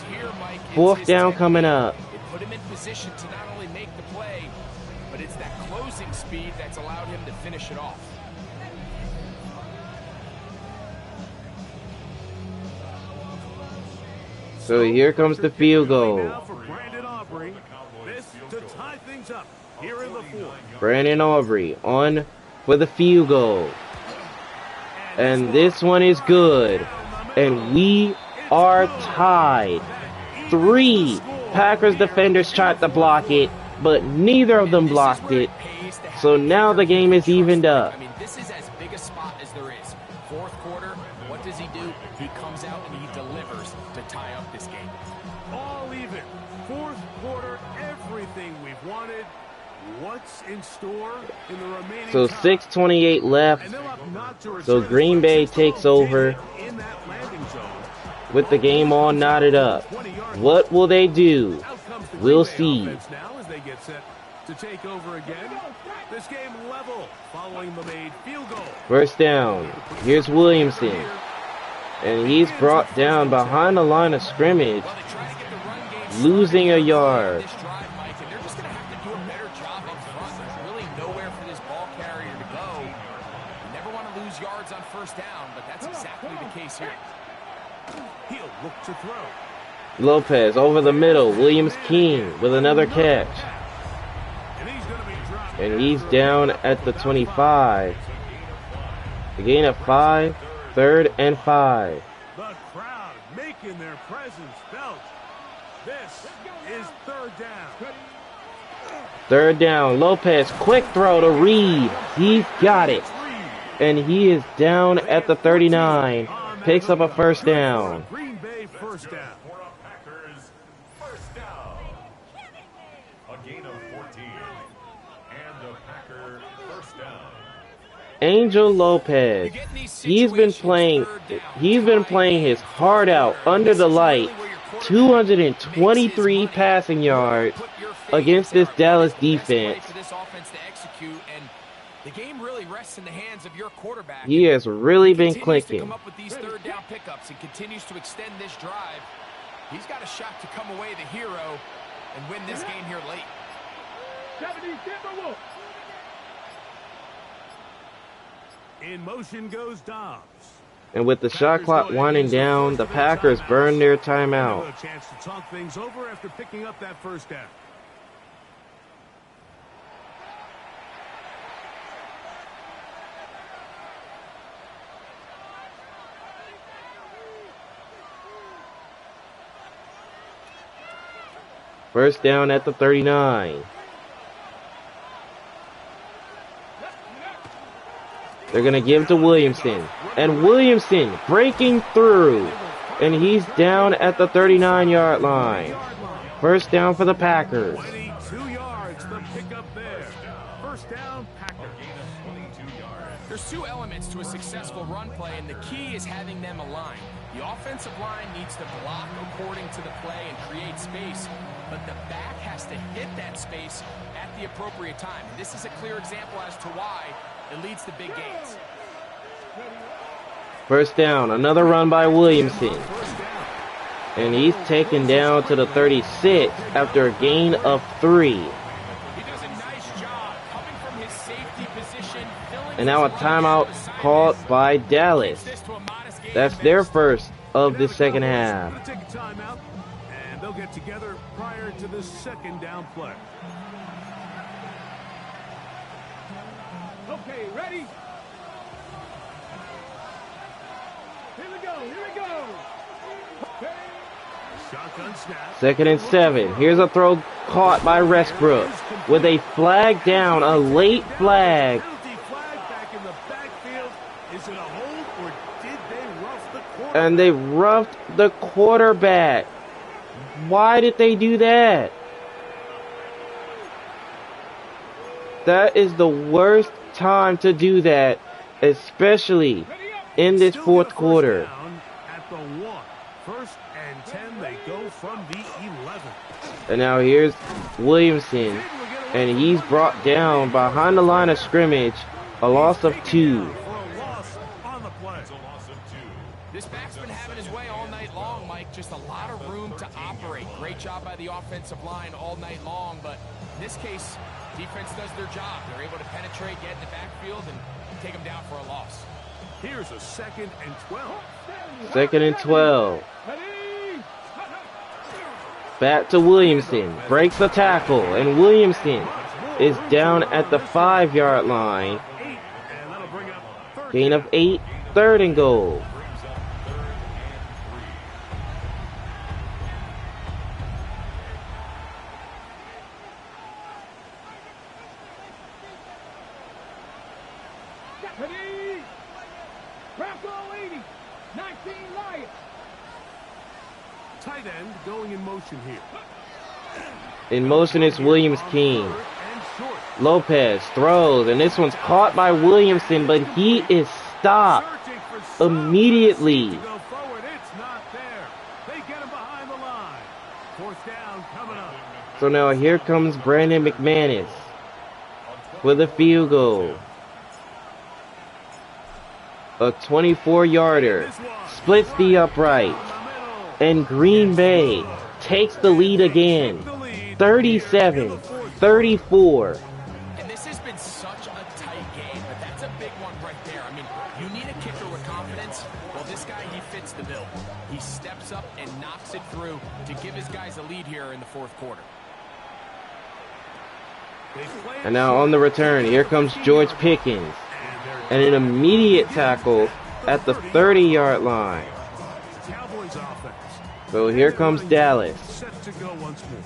4th down coming up. It put him in position to not only make the play, but it's that closing speed that's allowed him to finish it off. So here comes the field goal. Brandon Aubrey on for the field goal. And this one is good. And we are tied. 3 Packers defenders tried to block it, but neither of them blocked it. So now the game is evened up. I mean, this is as big a spot as there is. 4th quarter, what does he do? He comes out and he delivers to tie up this game. All even. 4th quarter, everything we've wanted. What's in store in the remaining So 6:28 left. So Green Bay takes over with the game all knotted up. What will they do? We'll see. Now as they get set to take over again. This game level following the made field goal. 1st down. Here's Williamson. And he's brought down behind the line of scrimmage, losing a yard. Yards on 1st down, but that's exactly the case here. He'll look to throw. Lopez over the middle. Williams King with another catch. And he's down at the 25. The gain of 5. 3rd and 5. The crowd making their presence felt. This is 3rd down. 3rd down. Lopez, quick throw to Reed. He's got it. And he is down at the 39. Picks up a 1st down. Green Bay 1st down. Packers 1st down. A gain of 14. And a Packer 1st down. Angel Lopez. He's been playing his heart out under the light. 223 passing yards against this Dallas defense. For this offense to execute, and the game really rests in the hands of your quarterback. He has really been continues to clicking. come up with these third down pickups and continues to extend this drive. He's got a shot to come away the hero and win this game here late. 70 Timberwolves. In motion goes Dobbs. And with the shot clock winding down, the Packers burn their timeout. A chance to talk things over after picking up that first down. First down at the 39. They're going to give to Williamson. And Williamson breaking through. And he's down at the 39-yard line. First down for the Packers. 22 yards, the pickup there. First down, Packers. There's two elements to a successful run play, and the key is having them aligned. The offensive line needs to block according to the play and create space, but the back has to hit that space at the appropriate time. And this is a clear example as to why it leads to big gains. First down, another run by Williamson. And he's taken down to the 36 after a gain of 3. He does a nice job coming from his safety position. And now a timeout called by Dallas. That's their first of the second half. Take a timeout, and they'll get together prior to the second down play. Okay, ready? Here we go, here we go. Okay. Shotgun snap. Second and 7. Here's a throw caught by Westbrook with a flag down, a late flag. Penalty flag back in the backfield. Is it a hold, or did they rough the quarterback? And they roughed the quarterback. Why did they do that? That is the worst time to do that, especially in this Still fourth get a first quarter. down at the 1. First and 10, they go from the 11. And now here's Williamson, and he's brought down behind the line of scrimmage, a loss of 2. For a loss on the play. This back's been having his way all night long, Mike. Just a lot of room to operate. Great job by the offensive line all night long, but in this case, defense does their job. They're able to penetrate, get in the backfield, and take them down for a loss. Here's a 2nd and 12. Second and 12. Ready? Back to Williamson. Breaks the tackle, and Williamson is down at the 5-yard line. 8, and that'll bring up third Gain down. of 8, third and goal. Ready? Bronco 80. 19 Lions. Tight end going in motion here. In motion is Williams King. And short. Lopez throws, and this one's caught by Williamson, but he is stopped Searching for some immediately. to go forward. It's not there. They get him behind the line. Fourth down coming up. So now here comes Brandon McManus with a field goal. A 24-yarder splits the upright, and Green Bay takes the lead again, 37-34. And this has been such a tight game, but that's a big one right there. I mean, you need a kicker with confidence. Well, this guy, he fits the bill. He steps up and knocks it through to give his guys a lead here in the fourth quarter. And now on the return, here comes George Pickens, and an immediate tackle at the 30-yard line. Cowboys offense. So here comes Dallas. Set to go once more.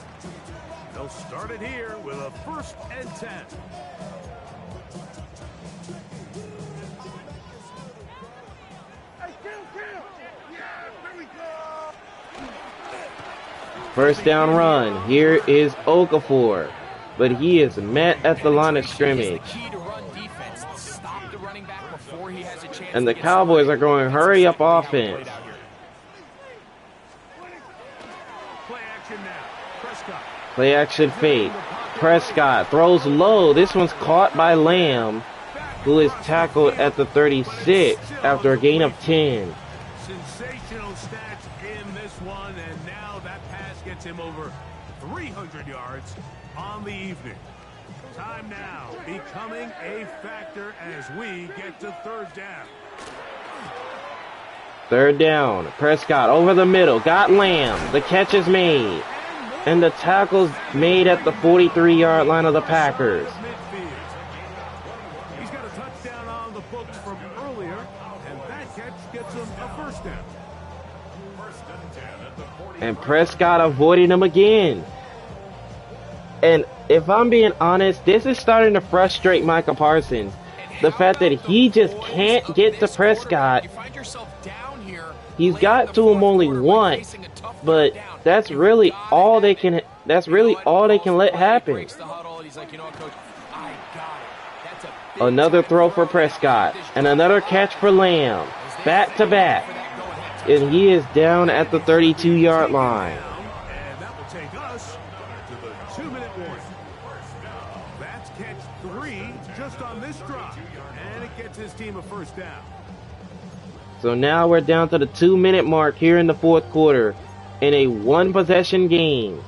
They'll start it here with a 1st and 10. Hey, count. Yeah, there we go. First down run. Here is Okafor, but he is met at the line of scrimmage. Key to run defense. Stop the running back before he has a chance. And to the get Cowboys started. are going hurry up offense. Play action now. Prescott Play action fake. Prescott throws low. This one's caught by Lamb, who is tackled at the 36 after a gain of 10. Sensational stats in this one, and now that pass gets him over 300 yards on the evening. Time now becoming a factor as we get to third down. Third down. Prescott over the middle. Got Lamb. The catch is made. And the tackle's made at the 43-yard line of the Packers. He's got a touchdown on the books from earlier, and that catch gets him a first down. And Prescott avoided him again. And if I'm being honest, this is starting to frustrate Micah Parsons. The fact that he just can't get to Prescott. He's got to him only once, but that's really all they can. That's really all they can let happen. Another throw for Prescott and another catch for Lamb, back to back, and he is down at the 32-yard line. And that will take us to the 2-minute warning. That's catch 3 just on this drive, and it gets his team a first down. So now we're down to the 2-minute mark here in the fourth quarter in a one-possession game.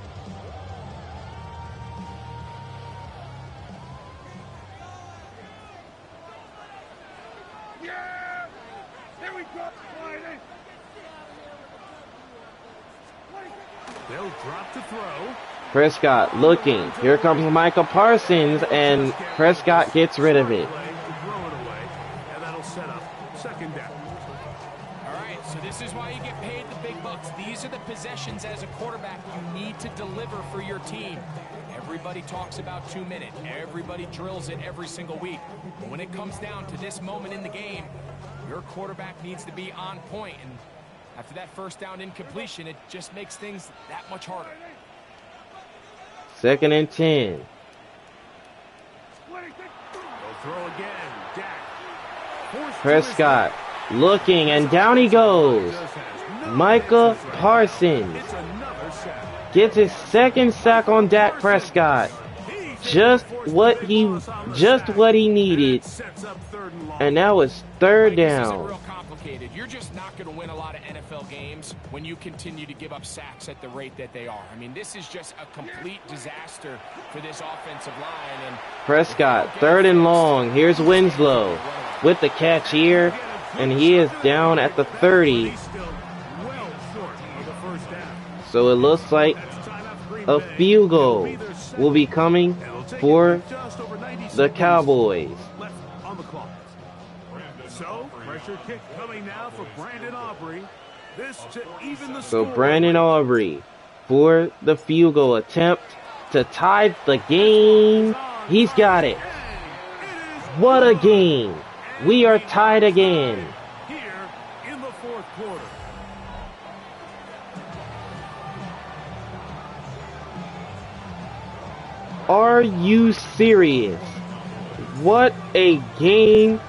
Yeah! Here we go, Friday! They'll drop to throw. Prescott looking. Here comes Micah Parsons, and Prescott gets rid of it. Throw it away, and that'll set up second down. All right, so this is why you get paid the big bucks. These are the possessions as a quarterback you need to deliver for your team. Everybody talks about 2 minutes. Everybody drills it every single week. But when it comes down to this moment in the game, your quarterback needs to be on point. And after that first down incompletion, it just makes things that much harder. 2nd and 10. They'll throw again. Dak. Forced to Prescott looking, and down he goes. Micah Parsons It's another sack. gets his second sack on Dak Prescott. Just what he needed. Sets up third and long. And now it's third This isn't down. real complicated. You're just not going to win a lot of NFL games when you continue to give up sacks at the rate that they are. I mean, this is just a complete disaster for this offensive line. And Prescott, 3rd and long. Here's Winslow with the catch here, and he is down at the 30. He's still well short of the first down. So it looks like That's time out for Green a Bay. field goal It'll be their second. will be coming And it'll take for it just over 90 the seconds Cowboys. left on the clock. So, pressure kick coming now for Brandon Aubrey. This to even the So score. Brandon Aubrey for the field goal attempt to tie the game. He's got it. What a game. We are tied again. Here in the fourth quarter. Are you serious? What a game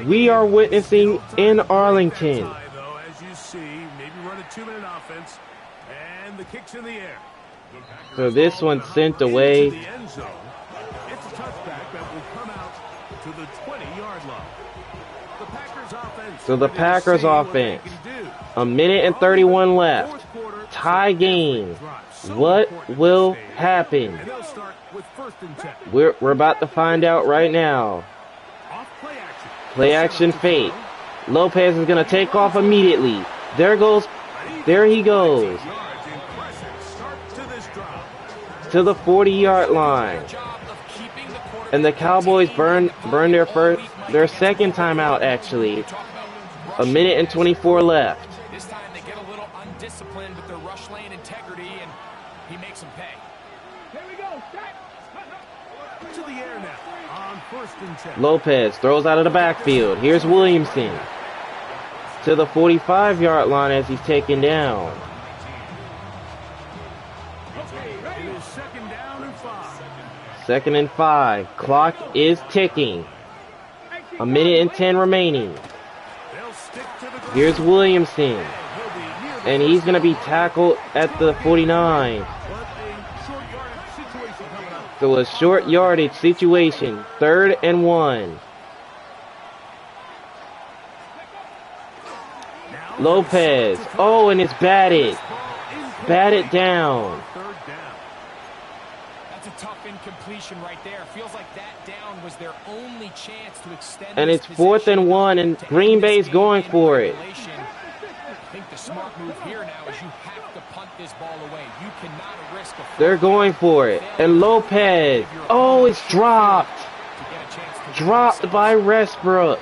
we are witnessing in Arlington. Tie, though, as you see, maybe run a 2-minute offense, and the kick's in the air. So this one's sent away. Into the end zone. It's a touchback that will come out to the 20-yard line. The Packers offense. So the ready to Packers see what they offense. can do. A minute and 31 left. Tie game. What will happen? And they'll start with 1st and 10. We're about to find out right now. Off play action. Play action fake. Lopez is going to take off immediately. There he goes. Yards, impressive start to this drive. To the 40-yard line. And the Cowboys burn their second timeout, actually. A minute and 24 left. This time they get a little undisciplined with their rush lane integrity, and he makes them pay. Here we go. To the air now on 1st and 10. Lopez throws out of the backfield. Here's Williamson. To the 45-yard line as he's taken down. It is 2nd down and 5. 2nd and 5. Clock is ticking. A minute and 10 remaining. They'll stick to the ground. Here's Williamson. He'll be near the And he's going to be tackled at the 49. but a short yardage So a short yardage situation, 3rd and 1. Lopez, oh, and it's batted. Batted down. That's a tough incompletion right there. Feels like that down was their only chance to extend. And it's 4th and 1, and Green Bay's going for it. I think the smart move here now is you have to punt this ball away. You cannot risk a. They're going for it. And Lopez, oh, it's dropped. Dropped by Westbrook.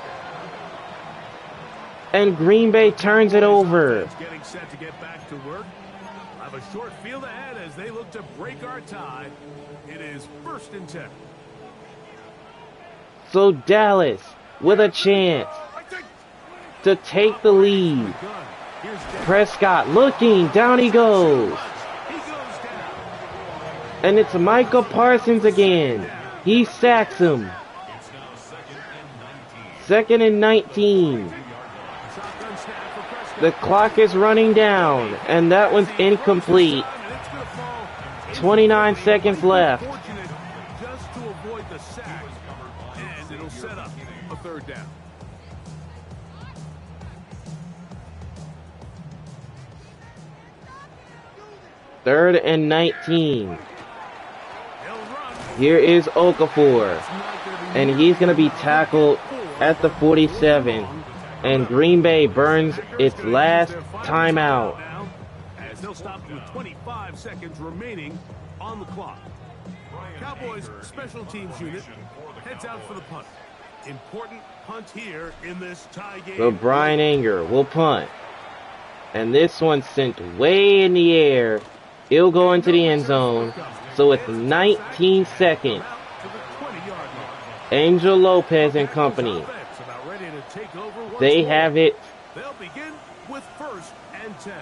And Green Bay turns it over. Getting set to get back to work. Have a short field ahead as they look to break our tie. It is 1st and 10. So Dallas with a chance to take the lead. Prescott looking, down he goes. And it's Micah Parsons again. He sacks him. 2nd and 19. The clock is running down, and that one's incomplete. 29 seconds left. Just to avoid the sack, and it'll set up a 3rd down. Third and 19. Here is Okafor, and he's going to be tackled at the 47. And Green Bay burns its last timeout. As they'll stop with 25 seconds remaining on the clock. Cowboys special teams unit heads out for the punt. Important punt here in this tie game. So Brian Anger will punt. And this one's sent way in the air. It'll go into the end zone. So it's 19 seconds. Angel Lopez and company. They have it. They'll begin with 1st and 10.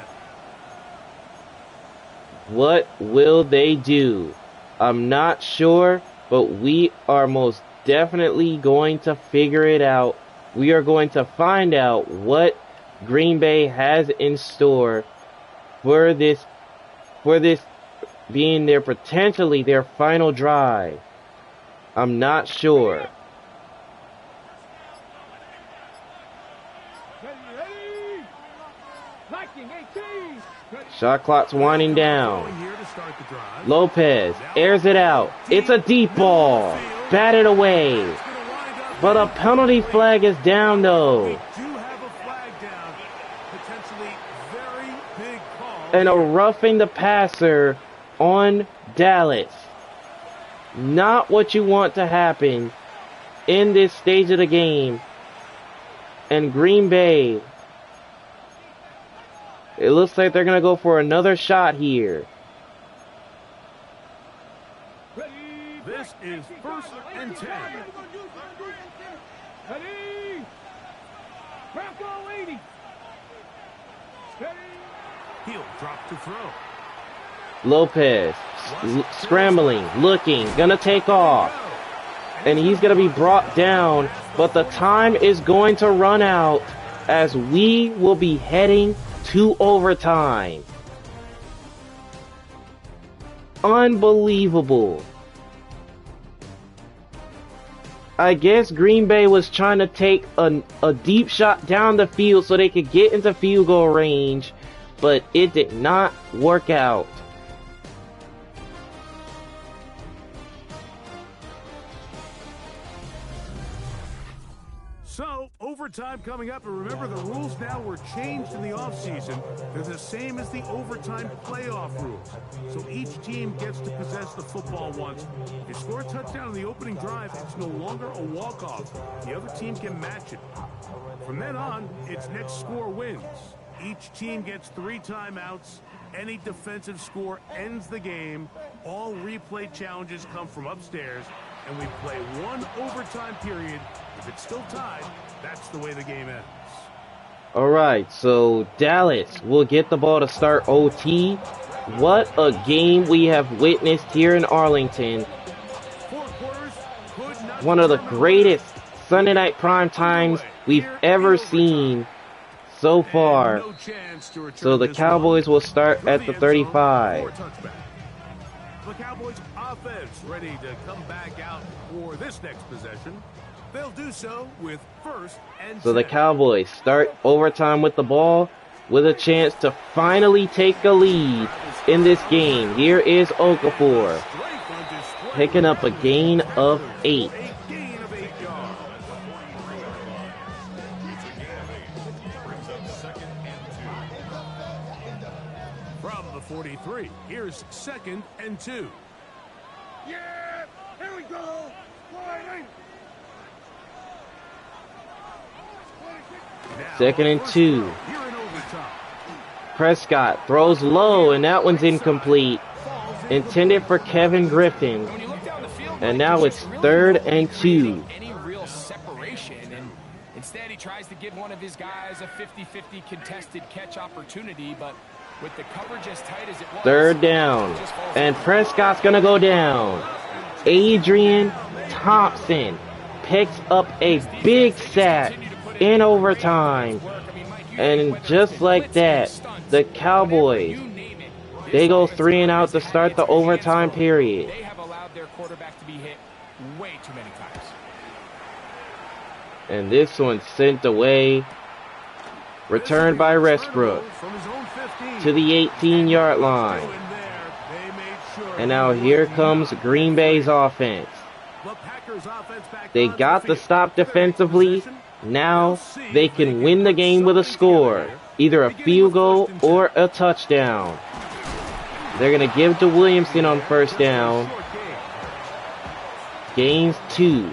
What will they do? I'm not sure, but we are most definitely going to figure it out. We are going to find out what Green Bay has in store for this being their potentially their final drive. I'm not sure. Shot clock's winding down. Lopez airs it out. It's a deep ball. Batted away. But a penalty flag is down though. And a roughing the passer on Dallas. Not what you want to happen in this stage of the game. And Green Bay, it looks like they're going to go for another shot here. This is 1st and 10. Ready? Bronco 80. He'll drop to throw. Lopez scrambling, looking, gonna take off. And he's gonna be brought down, but the time is going to run out as we will be heading to overtime. Unbelievable. I guess Green Bay was trying to take a deep shot down the field so they could get into field goal range, but it did not work out. So, overtime coming up, and remember the rules now were changed in the offseason. They're the same as the overtime playoff rules. So each team gets to possess the football once. If you score a touchdown in the opening drive, it's no longer a walk-off. The other team can match it. From then on, it's next score wins. Each team gets 3 timeouts. Any defensive score ends the game. All replay challenges come from upstairs, and we play 1 overtime period. If it's still tied, that's the way the game ends. Alright, so Dallas will get the ball to start OT. What a game we have witnessed here in Arlington. One of the greatest Sunday night prime times we've ever seen so far. So the Cowboys will start at the 35. The Cowboys offense ready to come back out for this next possession. They'll do so with 1st and 10. So the Cowboys start overtime with the ball with a chance to finally take a lead in this game. Here is Okafor picking up a gain of 8. A gain of 8 yards. From the 43, here's 2nd and 2. Yeah! Here we go! Sliding! 2nd and 2. Here in overtime. Prescott throws low, and that one's incomplete. Intended for Kevin Griffin. When you look down the field, And Mike, now he's it's just really 3rd not and creating 2. Any real separation, and instead he tries to give one of his guys a 50-50 contested catch opportunity, but with the coverage as tight as it was, 3rd down. And Prescott's going to go down. Adrian Thompson picks up a big sack in overtime. And just like that, the Cowboys, they go 3 and out to start the overtime period. They have allowed their quarterback to be hit way too many times. And this one's sent away. Returned by Westbrook From his own 15. to the 18-yard line. In there, they made sure And now here comes Green Bay's offense. the Packers offense back They on got the field. stop defensively. Now they can win the game with a score, either a field goal or a touchdown. They're going to give to Williamson on 1st down. Short game. Gains 2.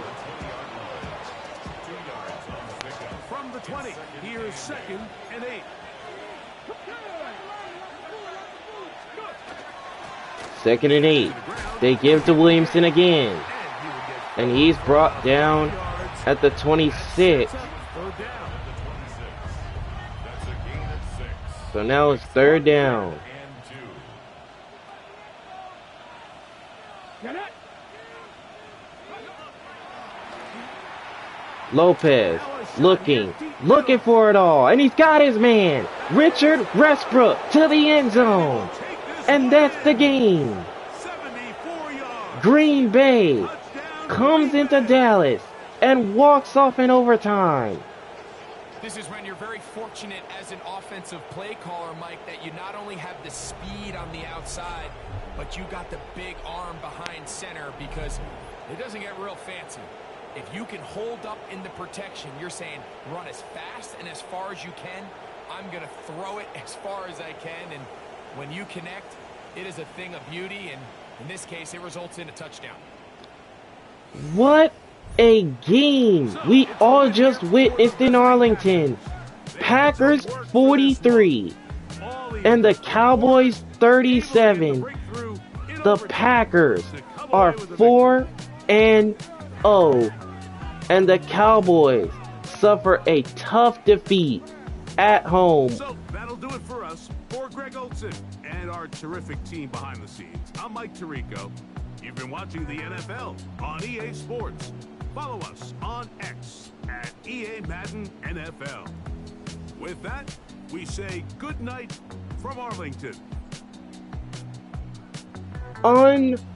From the 20, here's 2nd and 8. 2nd and 8. They give to Williamson again. And he's brought down at the 26. 3rd down. That's a gain of 6. So now it's 3rd down. And 2. Get it? Lopez looking for it all. And he's got his man, Richard Westbrook, to the end zone. And that's the game. 74 yards. Green Bay comes into Dallas and walks off in overtime. This is when you're very fortunate as an offensive play caller, Mike, that you not only have the speed on the outside, but you got the big arm behind center, because it doesn't get real fancy. If you can hold up in the protection, you're saying run as fast and as far as you can. I'm going to throw it as far as I can, and when you connect, it is a thing of beauty, and in this case, it results in a touchdown. What a game we all just witnessed in Arlington. Packers 43 and the Cowboys 37. The Packers are 4 and 0, and the Cowboys suffer a tough defeat at home. So that'll do it for us. For Greg Olson and our terrific team behind the scenes, I'm Mike Tirico. You've been watching the NFL on EA Sports. Follow us on X at EA Madden NFL. With that, we say good night from Arlington.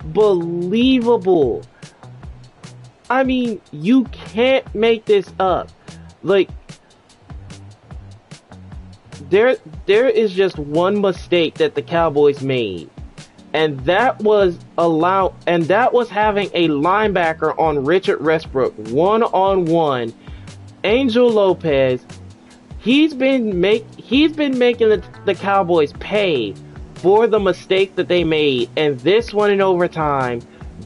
Unbelievable. I mean, you can't make this up. Like, there is just one mistake that the Cowboys made. And that was having a linebacker on Richard Westbrook one-on-one. Angel Lopez, he's been making the Cowboys pay for the mistake that they made, and this one in overtime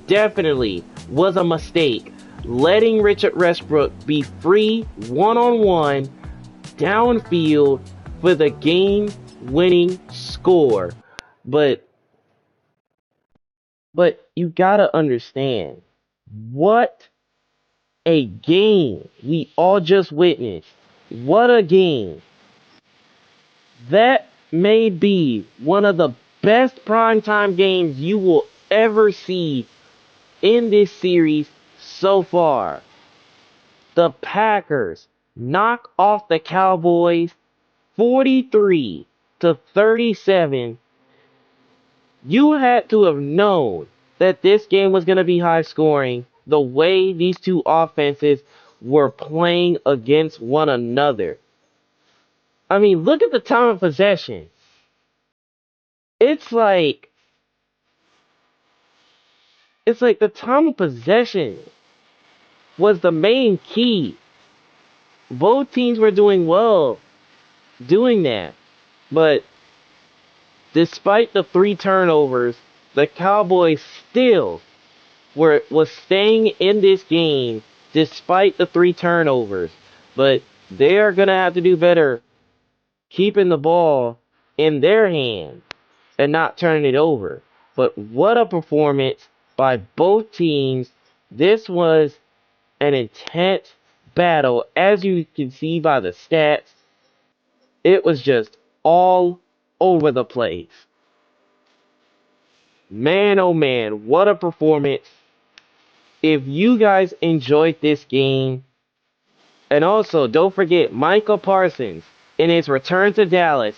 definitely was a mistake. Letting Richard Westbrook be free one-on-one downfield for the game-winning score. But you gotta understand, what a game we all just witnessed. What a game. That may be one of the best primetime games you will ever see in this series so far. The Packers knock off the Cowboys 43-37. You had to have known that this game was going to be high scoring the way these two offenses were playing against one another. I mean, look at the time of possession. It's like the time of possession was the main key. Both teams were doing well doing that. But despite the 3 turnovers, the Cowboys still was staying in this game despite the 3 turnovers. But they are gonna have to do better keeping the ball in their hands and not turning it over. But what a performance by both teams. This was an intense battle, as you can see by the stats. It was just all over the place. Man, oh man, what a performance. If you guys enjoyed this game, and also don't forget Micah Parsons in his return to Dallas,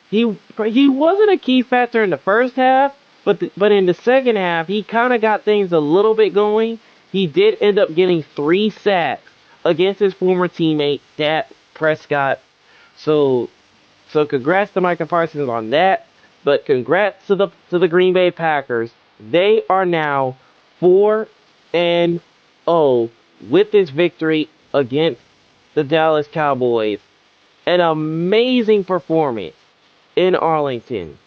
he wasn't a key factor in the first half, but in the second half he kind of got things a little bit going. He did end up getting 3 sacks against his former teammate Dak Prescott. So So congrats to Micah Parsons on that. But congrats to the Green Bay Packers. They are now 4-0 with this victory against the Dallas Cowboys. An amazing performance in Arlington.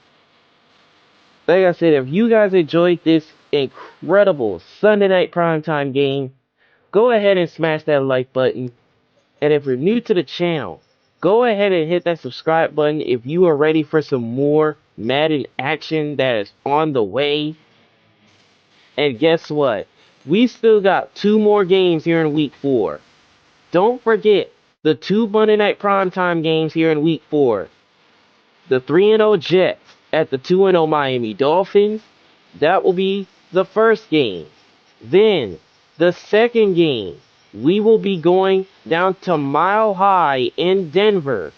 Like I said, if you guys enjoyed this incredible Sunday night primetime game, go ahead and smash that like button. And if you're new to the channel, go ahead and hit that subscribe button if you are ready for some more Madden action that is on the way. And guess what? We still got 2 more games here in week 4. Don't forget the 2 Monday night primetime games here in week 4. The 3-0 Jets at the 2-0 Miami Dolphins. That will be the first game. Then, the second game, we will be going down to Mile High in Denver,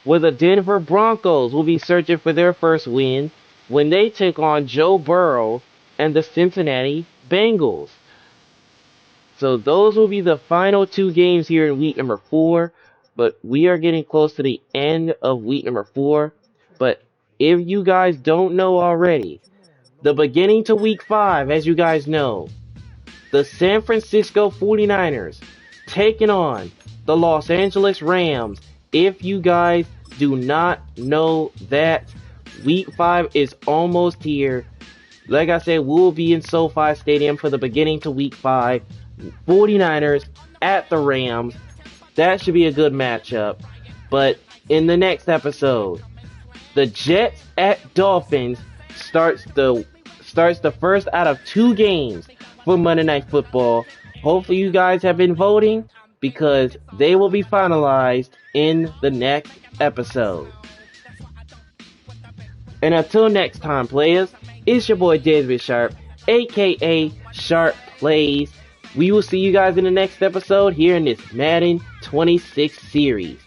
where the Denver Broncos will be searching for their first win when they take on Joe Burrow and the Cincinnati Bengals. So those will be the final 2 games here in week number 4, but we are getting close to the end of week number 4. But if you guys don't know already, the beginning to week 5, as you guys know, the San Francisco 49ers taking on the Los Angeles Rams. If you guys do not know that, week 5 is almost here. Like I said, we'll be in SoFi Stadium for the beginning to week 5. 49ers at the Rams. That should be a good matchup. But in the next episode, the Jets at Dolphins starts the first out of 2 games for Monday Night Football. Hopefully you guys have been voting, because they will be finalized in the next episode. And until next time, players, it's your boy Desmond Sharp, aka Sharp Plays. We will see you guys in the next episode here in this Madden 26 series.